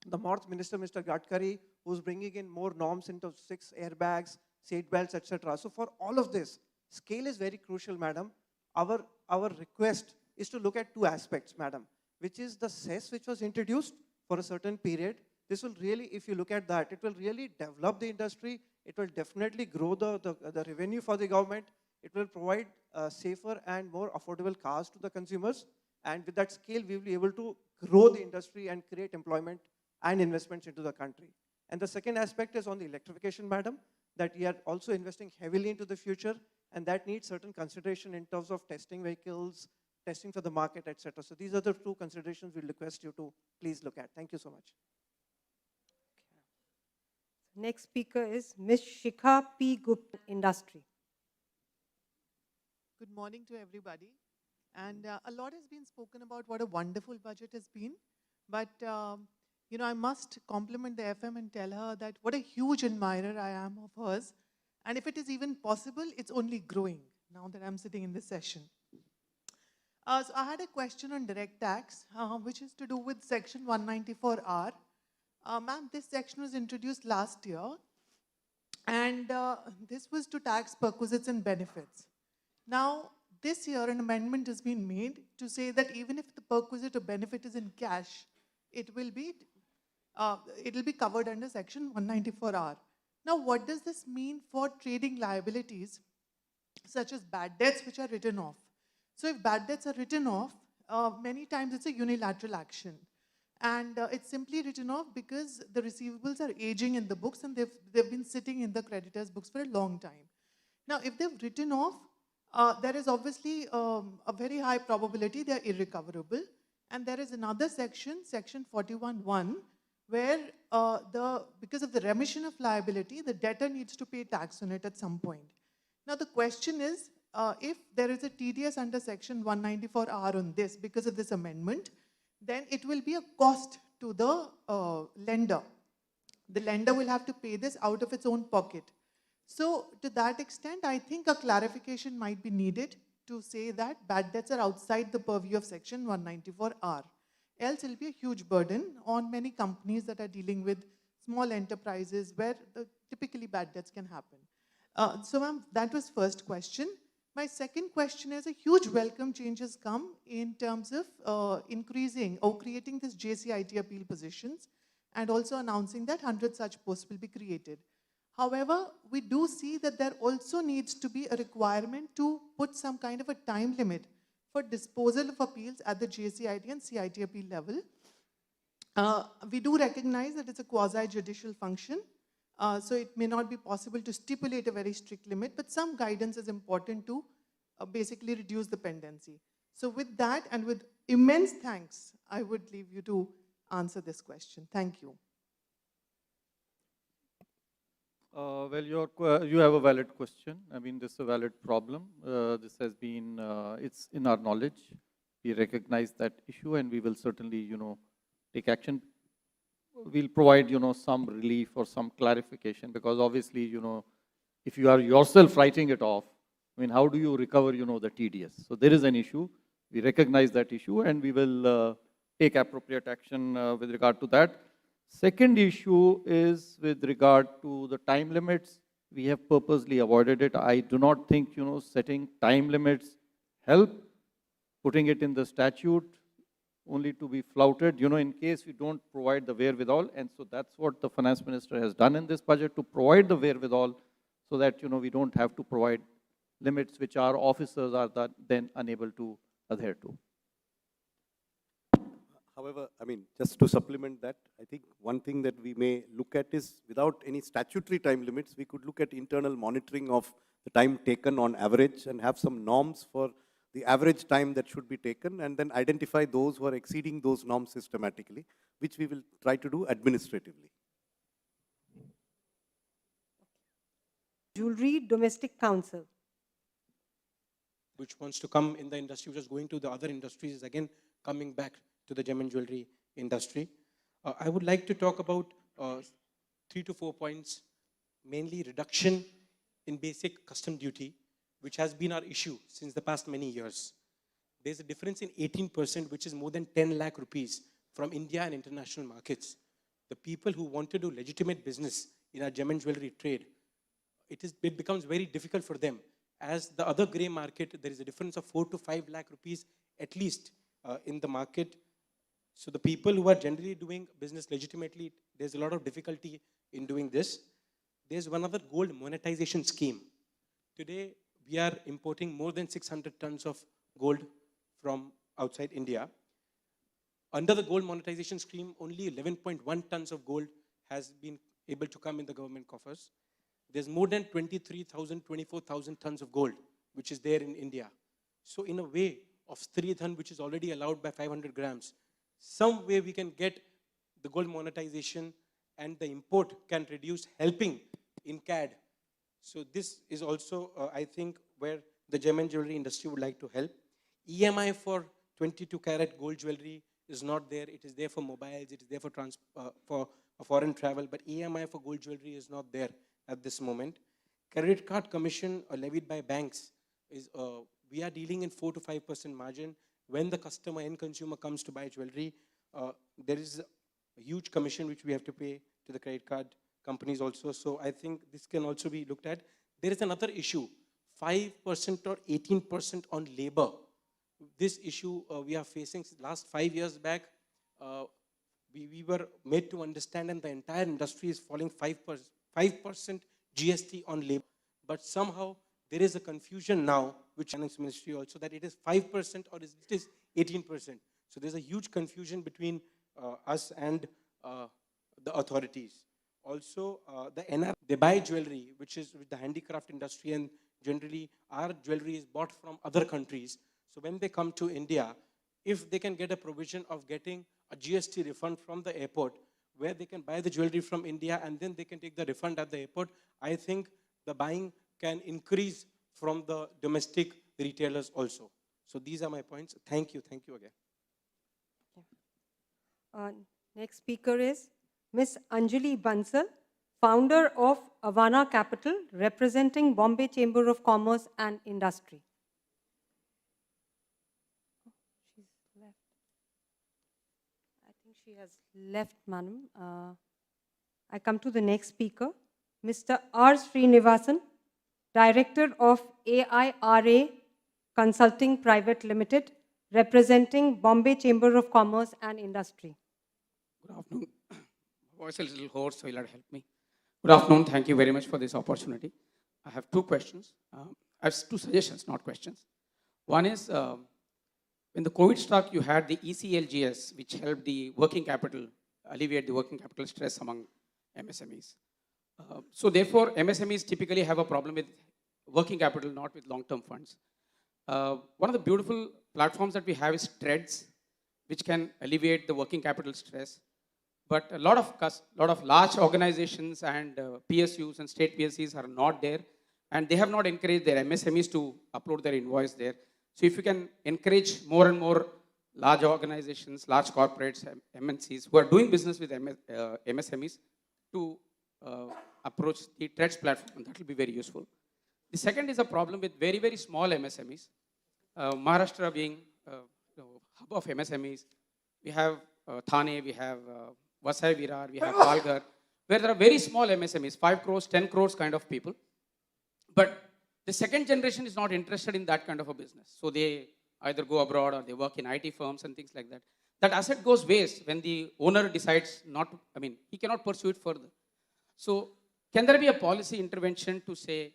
the North Minister, Mr. Gadkari, who's bringing in more norms into 6 airbags, seat belts, etc. So for all of this, scale is very crucial, Madam. our request is to look at two aspects, madam, which is the cess which was introduced for a certain period. This will really, if you look at that, it will really develop the industry. It will definitely grow the revenue for the government. It will provide safer and more affordable cars to the consumers. And with that scale, we will be able to grow the industry and create employment and investments into the country. And the second aspect is on the electrification, madam, that we are also investing heavily into the future, and that needs certain consideration in terms of testing vehicles, testing for the market, etc. So these are the two considerations we request you to please look at. Thank you so much. Next speaker is Ms. Shikha P. Gupta, Industry. Good morning to everybody. And a lot has been spoken about what a wonderful budget has been. But, you know, I must compliment the FM and tell her that what a huge admirer I am of hers. And if it is even possible, it's only growing now that I'm sitting in this session. So I had a question on direct tax, which is to do with Section 194R. Ma'am, this section was introduced last year. And this was to tax perquisites and benefits. Now, this year, an amendment has been made to say that even if the perquisite or benefit is in cash, it will be covered under Section 194R. Now, what does this mean for trading liabilities, such as bad debts, which are written off? So, if bad debts are written off, many times it's a unilateral action. And it's simply written off because the receivables are aging in the books and they've been sitting in the creditors' books for a long time. Now, if they've written off, there is obviously a very high probability they are irrecoverable. And there is another section, Section 41(1), where because of the remission of liability, the debtor needs to pay tax on it at some point. Now, the question is, if there is a TDS under Section 194R on this because of this amendment, then it will be a cost to the lender. The lender will have to pay this out of its own pocket. So to that extent, I think a clarification might be needed to say that bad debts are outside the purview of Section 194R. Else it will be a huge burden on many companies that are dealing with small enterprises where typically bad debts can happen. So ma'am, that was first question. My second question is a huge welcome change has come in terms of increasing or creating this JCIT appeal positions and also announcing that 100 such posts will be created. However, we do see that there also needs to be a requirement to put some kind of a time limit for disposal of appeals at the JCIT and CIT appeal level. We do recognize that it's a quasi-judicial function, so it may not be possible to stipulate a very strict limit, but some guidance is important to basically reduce the pendency. So with that and with immense thanks, I would leave you to answer this question. Thank you. Well, you have a valid question. I mean, this is a valid problem. This has been, it's in our knowledge. We recognize that issue and we will certainly, take action. We'll provide, some relief or some clarification because obviously, if you are yourself writing it off, I mean, how do you recover, the TDS? So there is an issue. We recognize that issue and we will take appropriate action with regard to that. Second issue is with regard to the time limits. We have purposely avoided it. I do not think, setting time limits help. Putting it in the statute only to be flouted, in case we don't provide the wherewithal. And so that's what the finance minister has done in this budget, to provide the wherewithal so that, we don't have to provide limits which our officers are then unable to adhere to. However, I mean, just to supplement that, I think one thing that we may look at is, without any statutory time limits, we could look at internal monitoring of the time taken on average and have some norms for the average time that should be taken, and then identify those who are exceeding those norms systematically, which we will try to do administratively. Jewelry Domestic Council. Which wants to come in the industry, which is going to the other industries, is again coming back to the gem and jewelry industry. I would like to talk about 3 to 4 points, mainly reduction in basic custom duty, which has been our issue since the past many years. There's a difference in 18%, which is more than 10 lakh rupees from India and international markets. The people who want to do legitimate business in our gem and jewelry trade, it becomes very difficult for them. as the other gray market, there is a difference of 4 to 5 lakh rupees at least in the market. So the people who are generally doing business legitimately, there's a lot of difficulty in doing this. There's one other gold monetization scheme. Today, we are importing more than 600 tons of gold from outside India. Under the gold monetization scheme, only 11.1 tons of gold has been able to come in the government coffers. There's more than 23,000, 24,000 tons of gold, which is there in India. So in a way of 3 ton, which is already allowed by 500 grams, some way we can get the gold monetization and the import can reduce, helping in CAD. So this is also, I think, where the gem and jewelry industry would like to help. EMI for 22 karat gold jewelry is not there. It is there for mobiles. It is there for foreign travel. But EMI for gold jewelry is not there at this moment. Credit card commission levied by banks is, we are dealing in 4 to 5% margin. When the customer, end consumer comes to buy jewelry, there is a huge commission which we have to pay to the credit card companies also. So I think this can also be looked at. There is another issue, 5% or 18% on labor. This issue we are facing last 5 years back. We were made to understand, and the entire industry is falling 5% GST on labor. But somehow there is a confusion now, which Finance Ministry also, that it is 5% or it is 18%. So there's a huge confusion between us and the authorities. Also, the NR, they buy jewelry, which is with the handicraft industry, and generally our jewelry is bought from other countries. So when they come to India, if they can get a provision of getting a GST refund from the airport, where they can buy the jewelry from India and then they can take the refund at the airport, I think the buying can increase from the domestic retailers also. So these are my points. Thank you again. Next speaker is Ms. Anjali Bansal, founder of Avana Capital, representing Bombay Chamber of Commerce and Industry. She's left. I think she has left, madam. I come to the next speaker, Mr. R. Srinivasan, Director of AIRA Consulting Private Limited, representing Bombay Chamber of Commerce and Industry. Good afternoon. Voice a little hoarse, so you'll have to help me. Good afternoon. Thank you very much for this opportunity. I have two questions. I have two suggestions, not questions. One is, when the COVID struck, you had the ECLGS, which helped the working capital, alleviate the working capital stress among MSMEs. So therefore, MSMEs typically have a problem with working capital, not with long-term funds. One of the beautiful platforms that we have is Treads, which can alleviate the working capital stress. But a lot of large organizations and PSUs and state PSCs are not there, and they have not encouraged their MSMEs to upload their invoice there. So if you can encourage more and more large organizations, large corporates, MNCs who are doing business with MSMEs to approach the Treads platform, that will be very useful. The second is a problem with very, very small MSMEs. Maharashtra being hub of MSMEs, we have Thane, we have Vasai Virar, we have Palghar, where there are very small MSMEs, 5 crores, 10 crores kind of people. But the second generation is not interested in that kind of a business. So they either go abroad or they work in IT firms and things like that. That asset goes waste when the owner decides not to, he cannot pursue it further. So can there be a policy intervention to say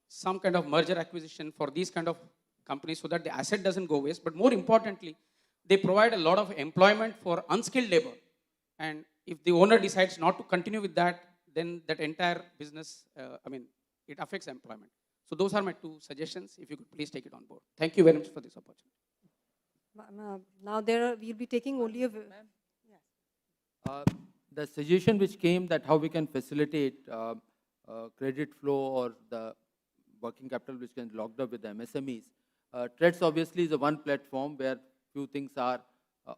some kind of merger acquisition for these kind of companies so that the asset doesn't go waste? But more importantly, they provide a lot of employment for unskilled labor. And if the owner decides not to continue with that, then that entire business, it affects employment. So those are my two suggestions. If you could please take it on board. Thank you very much for this opportunity. Now we'll be taking only a... The suggestion which came that how we can facilitate credit flow or the working capital which can be locked up with the MSMEs. Treads obviously is the one platform where few things are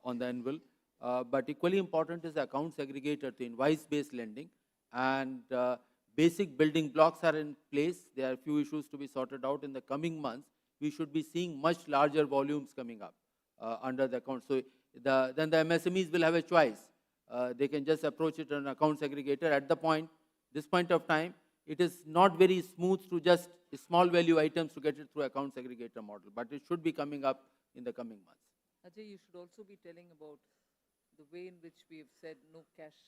on the anvil. But equally important is the account segregator to invoice-based lending. And basic building blocks are in place. There are a few issues to be sorted out in the coming months. We should be seeing much larger volumes coming up under the account. So then the MSMEs will have a choice. They can just approach it on an account segregator. At this point of time, it is not very smooth to just small value items to get it through account segregator model, but it should be coming up in the coming months. Ajay, you should also be telling about the way in which we have said no cash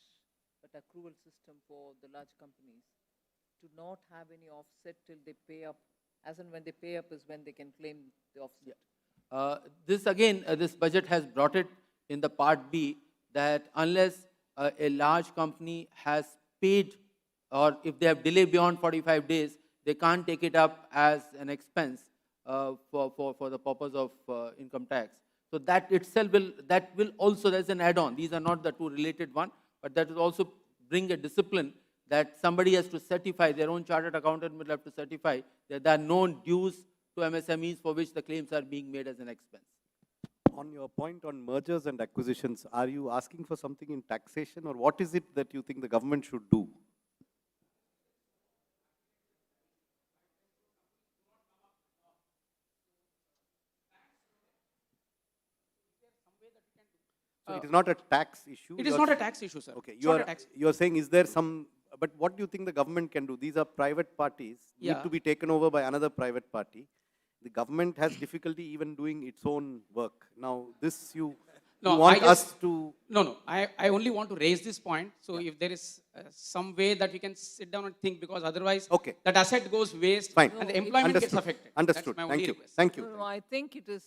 but accrual system for the large companies to not have any offset till they pay up, as and when they pay up is when they can claim the offset. This again, this budget has brought it in the part B that unless a large company has paid, or if they have delayed beyond 45 days, they can't take it up as an expense for the purpose of income tax. So that itself will also, there's an add-on. These are not the two related one, but that will also bring a discipline that somebody has to certify, their own chartered accountant will have to certify that there are no dues to MSMEs for which the claims are being made as an expense. On your point on mergers and acquisitions, are you asking for something in taxation, or what is it that you think the government should do? So it is not a tax issue? It is not a tax issue, sir. Okay, You are saying, is there some, but what do you think the government can do? These are private parties, need to be taken over by another private party. The government has difficulty even doing its own work. Now, this you want us to... No, I only want to raise this point. So if there is some way that we can sit down and think, because otherwise that asset goes waste and the employment gets affected. Understood. That's my Thank only you. request. Thank you. No, I think it is,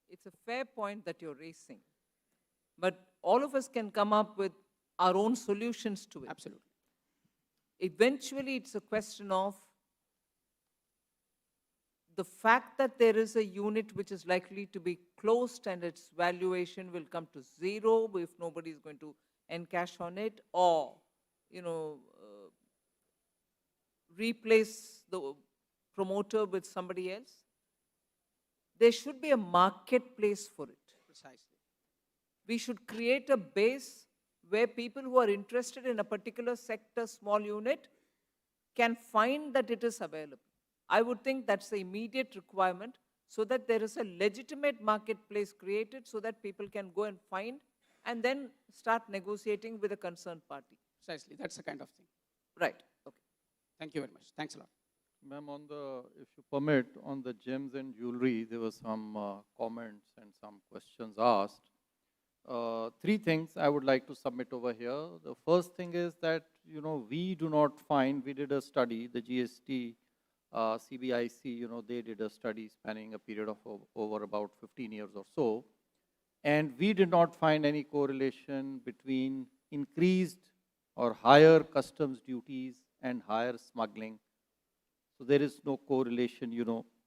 it's a fair point that you're raising. But all of us can come up with our own solutions to it. Absolutely. Eventually, it's a question of the fact that there is a unit which is likely to be closed and its valuation will come to zero if nobody is going to encash on it, or, replace the promoter with somebody else. There should be a marketplace for it. Precisely. We should create a base where people who are interested in a particular sector, small unit, can find that it is available. I would think that's the immediate requirement, so that there is a legitimate marketplace created so that people can go and find and then start negotiating with a concerned party. Precisely, that's the kind of thing. Right, okay. Thank you very much. Thanks a lot. Ma'am, if you permit, on the gems and jewelry, there were some comments and some questions asked. Three things I would like to submit over here. The first thing is that, we do not find, we did a study, the GST, CBIC, they did a study spanning a period of over about 15 years or so. And we did not find any correlation between increased or higher customs duties and higher smuggling. So there is no correlation,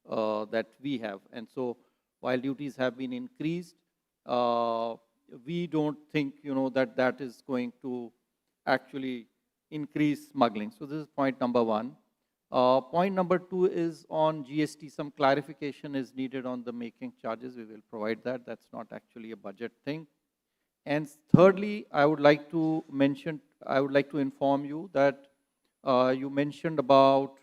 that we have. And so while duties have been increased, we don't think, that is going to actually increase smuggling. So this is point number one. Point number two is on GST. Some clarification is needed on the making charges. We will provide that. That's not actually a budget thing. And thirdly, I would like to inform you that you mentioned about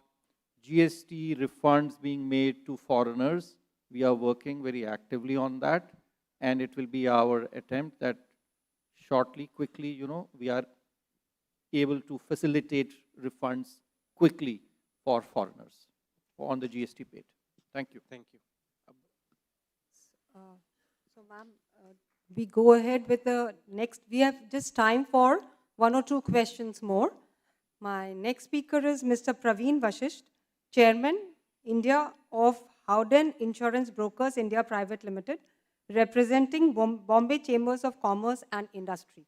GST refunds being made to foreigners. We are working very actively on that. And it will be our attempt that shortly, quickly, we are able to facilitate refunds quickly for foreigners on the GST paid. Thank you. Thank you. So, ma'am, we go ahead with the next. We have just time for one or two questions more. My next speaker is Mr. Praveen Vashisht, Chairman, India of Howden Insurance Brokers India Private Limited, representing Bombay Chambers of Commerce and Industry.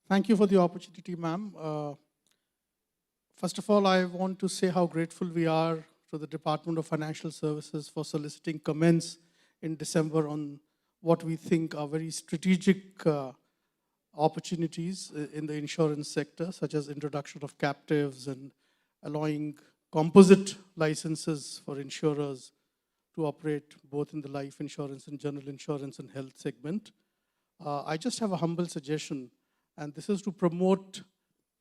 Thank you for the opportunity, ma'am. First of all, I want to say how grateful we are to the Department of Financial Services for soliciting comments in December on what we think are very strategic opportunities in the insurance sector, such as introduction of captives and allowing composite licenses for insurers to operate both in the life insurance and general insurance and health segment. I just have a humble suggestion, and this is to promote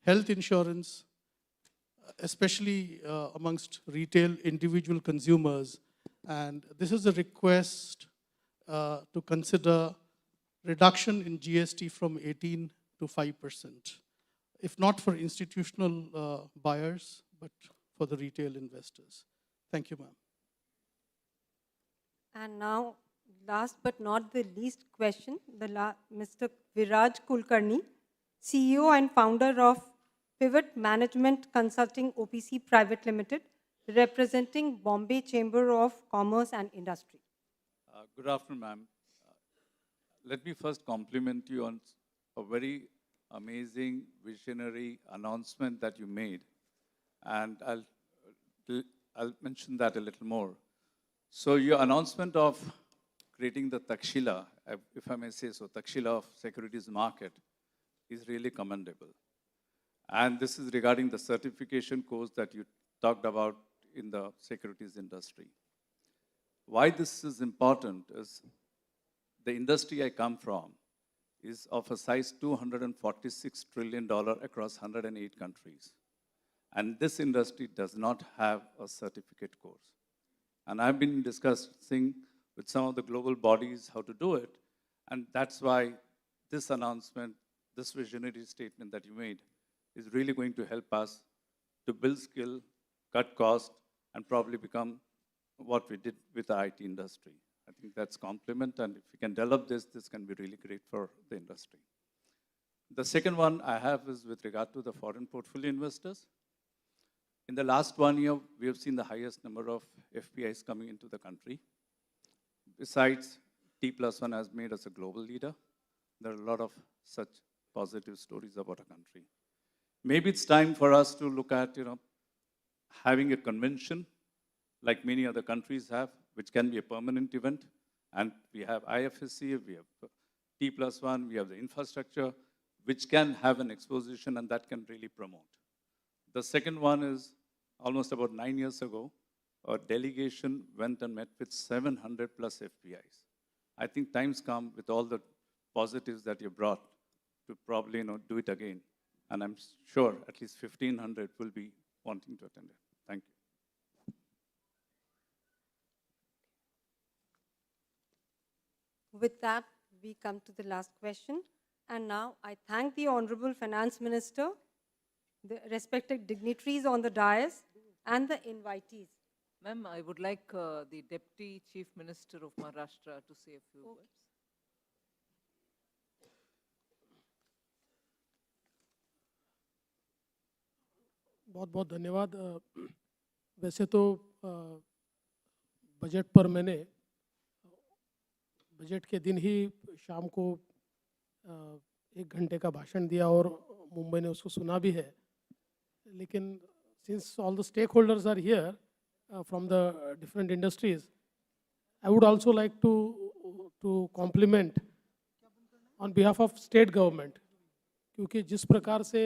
health insurance, especially amongst retail individual consumers. And this is a request to consider reduction in GST from 18 to 5%, if not for institutional buyers, but for the retail investors. Thank you, ma'am. And now, last but not the least question, Mr. Viraj Kulkarni, CEO and founder of Pivot Management Consulting OPC Private Limited, representing Bombay Chamber of Commerce and Industry. Good afternoon, ma'am. Let me first compliment you on a very amazing, visionary announcement that you made. And I'll mention that a little more. So your announcement of creating the Takshila, if I may say so, Takshila of securities market, is really commendable. And this is regarding the certification course that you talked about in the securities industry. Why this is important is the industry I come from is of a size $246 trillion across 108 countries. And this industry does not have a certificate course. And I've been discussing with some of the global bodies how to do it. And that's why this announcement, this visionary statement that you made is really going to help us to build skill, cut cost, and probably become what we did with the IT industry. I think that's compliment, and if we can develop this, this can be really great for the industry. The second one I have is with regard to the foreign portfolio investors. In the last 1 year, we have seen the highest number of FPIs coming into the country. Besides, T+1 has made us a global leader. There are a lot of such positive stories about our country. Maybe it's time for us to look at, having a convention like many other countries have, which can be a permanent event. And we have IFSC, we have T+1, we have the infrastructure, which can have an exposition and that can really promote. The second one is almost about 9 years ago, a delegation went and met with 700 plus FPIs. I think time's come with all the positives that you brought to probably do it again. And I'm sure at least 1,500 will be wanting to attend it. Thank you. With that, we come to the last question. And now I thank the Honorable Finance Minister, the respected dignitaries on the dais, and the invitees. Ma'am, I would like the Deputy Chief Minister of Maharashtra to say a few words. बहुत बहुत धन्यवाद। वैसे तो budget पर मैंने budget के दिन ही शाम को 1 घंटे का भाषण दिया और मुंबई ने उसको सुना भी है, लेकिन since all the stakeholders are here from the different industries, I would also like to compliment on behalf of state government, क्योंकि जिस प्रकार से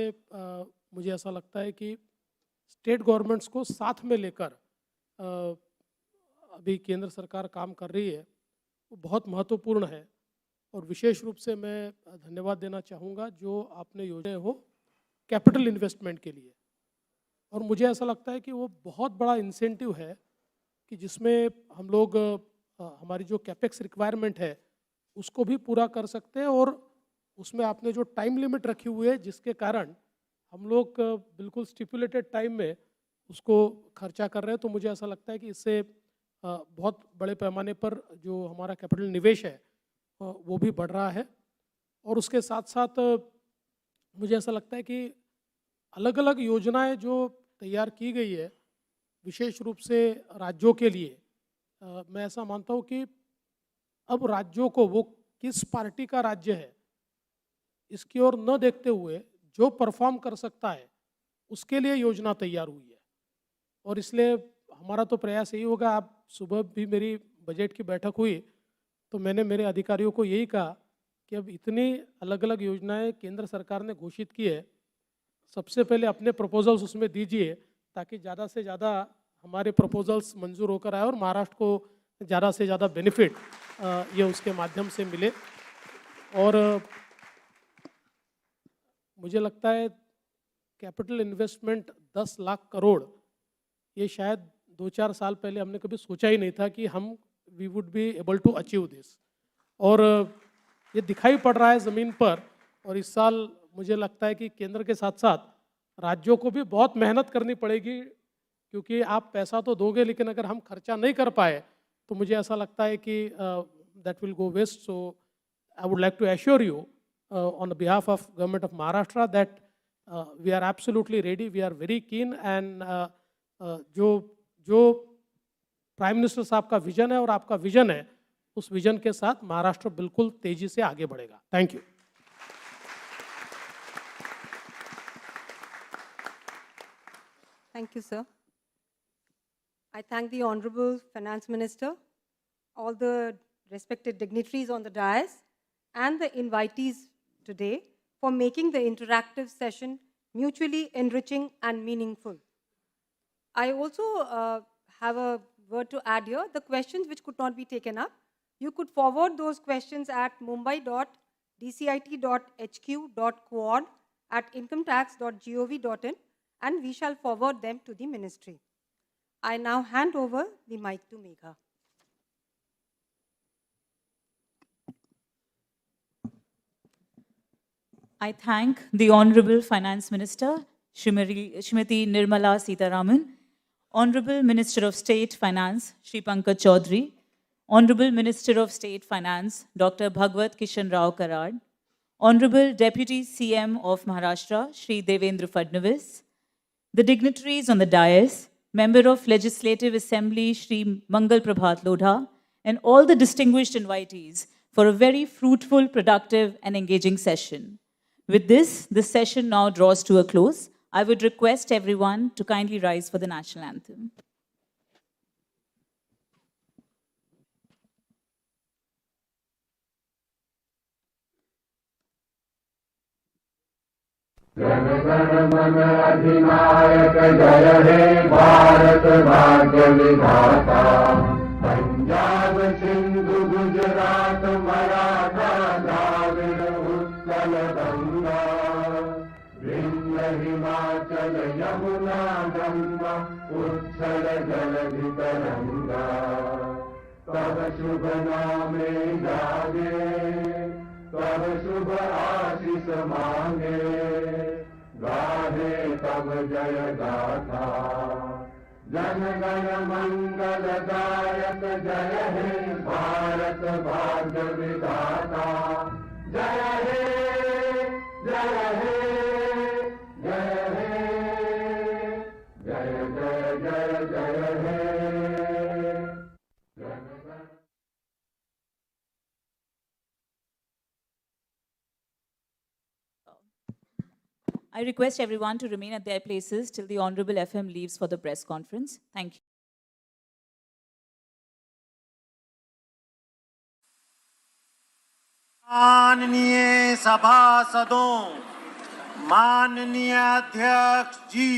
मुझे ऐसा लगता है कि स्टेट गवर्नमेंट्स को साथ में लेकर अभी केंद्र सरकार काम कर रही है, वो बहुत महत्वपूर्ण है। और विशेष रूप से मैं धन्यवाद देना चाहूँगा जो आपने योजना हो कैपिटल इन्वेस्टमेंट के लिए। और मुझे ऐसा लगता है कि वो बहुत बड़ा इंसेंटिव है कि जिसमें हम लोग हमारी जो कैपेक्स रिक्वायरमेंट है उसको भी पूरा कर सकते हैं, और उसमें आपने जो टाइम लिमिट रखी हुई है जिसके कारण हम लोग बिल्कुल स्टिपुलेटेड टाइम में उसको खर्चा कर रहे हैं, तो मुझे ऐसा लगता है कि इससे बहुत बड़े पैमाने पर जो हमारा कैपिटल निवेश है वो भी बढ़ रहा है। और उसके साथ साथ मुझे ऐसा लगता है कि अलग अलग योजनाएं जो तैयार की गई है विशेष रूप से राज्यों के लिए, मैं ऐसा मानता हूँ कि अब राज्यों को वो किस पार्टी का राज्य है इसकी ओर न देखते हुए जो परफॉर्म कर सकता है उसके लिए योजना तैयार हुई है। और इसलिए हमारा तो प्रयास यही होगा, आप सुबह भी मेरी बजट की बैठक हुई तो मैंने मेरे अधिकारियों को यही कहा कि अब इतनी अलग अलग योजनाएं केंद्र सरकार ने घोषित की है, सबसे पहले अपने प्रपोजल्स उसमें दीजिए ताकि ज़्यादा से ज़्यादा हमारे प्रपोजल्स मंजूर होकर आए और महाराष्ट्र को ज़्यादा से ज़्यादा बेनिफिट ये उसके माध्यम से मिले। और मुझे लगता है कैपिटल इन्वेस्टमेंट 10 लाख करोड़ ये शायद 2-4 साल पहले हमने कभी सोचा ही नहीं था कि हम we would be able to achieve this. और ये दिखाई पड़ रहा है ज़मीन पर, और इस साल मुझे लगता है कि केंद्र के साथ साथ राज्यों को भी बहुत मेहनत करनी पड़ेगी, क्योंकि आप पैसा तो दोगे लेकिन अगर हम खर्चा नहीं कर पाए तो मुझे ऐसा लगता है कि that will go waste. So I would like to assure you on behalf of Government of Maharashtra that we are absolutely ready, we are very keen, and जो प्राइम मिनिस्टर साहब का विजन है और आपका विजन है, उस vision के साथ महाराष्ट्र बिल्कुल तेजी से आगे बढ़ेगा. Thank you. Thank you, sir. I thank the Honorable Finance Minister, all the respected dignitaries on the dais, and the invitees today for making the interactive session mutually enriching and meaningful. I also have a word to add here. The questions which could not be taken up, you could forward those questions at mumbai.dcit.hq.quad@incometax.gov.in, and we shall forward them to the ministry. I now hand over the mic to Megha. I thank the Honorable Finance Minister, Srimati Nirmala Sitharaman, Honorable Minister of State Finance, Shri Pankaj Chaudhary, Honorable Minister of State Finance, Dr. Bhagwat Kishan Rao Karad, Honorable Deputy CM of Maharashtra, Shri Devendra Fadnavis, the dignitaries on the dais, Member of Legislative Assembly, Shri Mangal Prabhat Lodha, and all the distinguished invitees for a very fruitful, productive, and engaging session. With this session now draws to a close. I would request everyone to kindly rise for the national anthem. Jana Gana मन अधिनायक जय हे भारत भाग्य विधाता. पंजाब सिंधु गुजरात मराठा द्राविड़ उत्कल गंगा. विंध्य हिमाचल यमुना गंगा उच्छल जलधि तरंगा. तब शुभ नामे जागे, तब शुभ आशीष मांगे. गाहे तब जय गाथा. जन गण मंगल दायक जय हे भारत भाग्य विधाता. जय हे जय हे जय हे जय जय जय जय हे. I request everyone to remain at their places till the Honorable FM leaves for the press conference. Thank you. माननीय सभासदों, माननीय अध्यक्ष जी,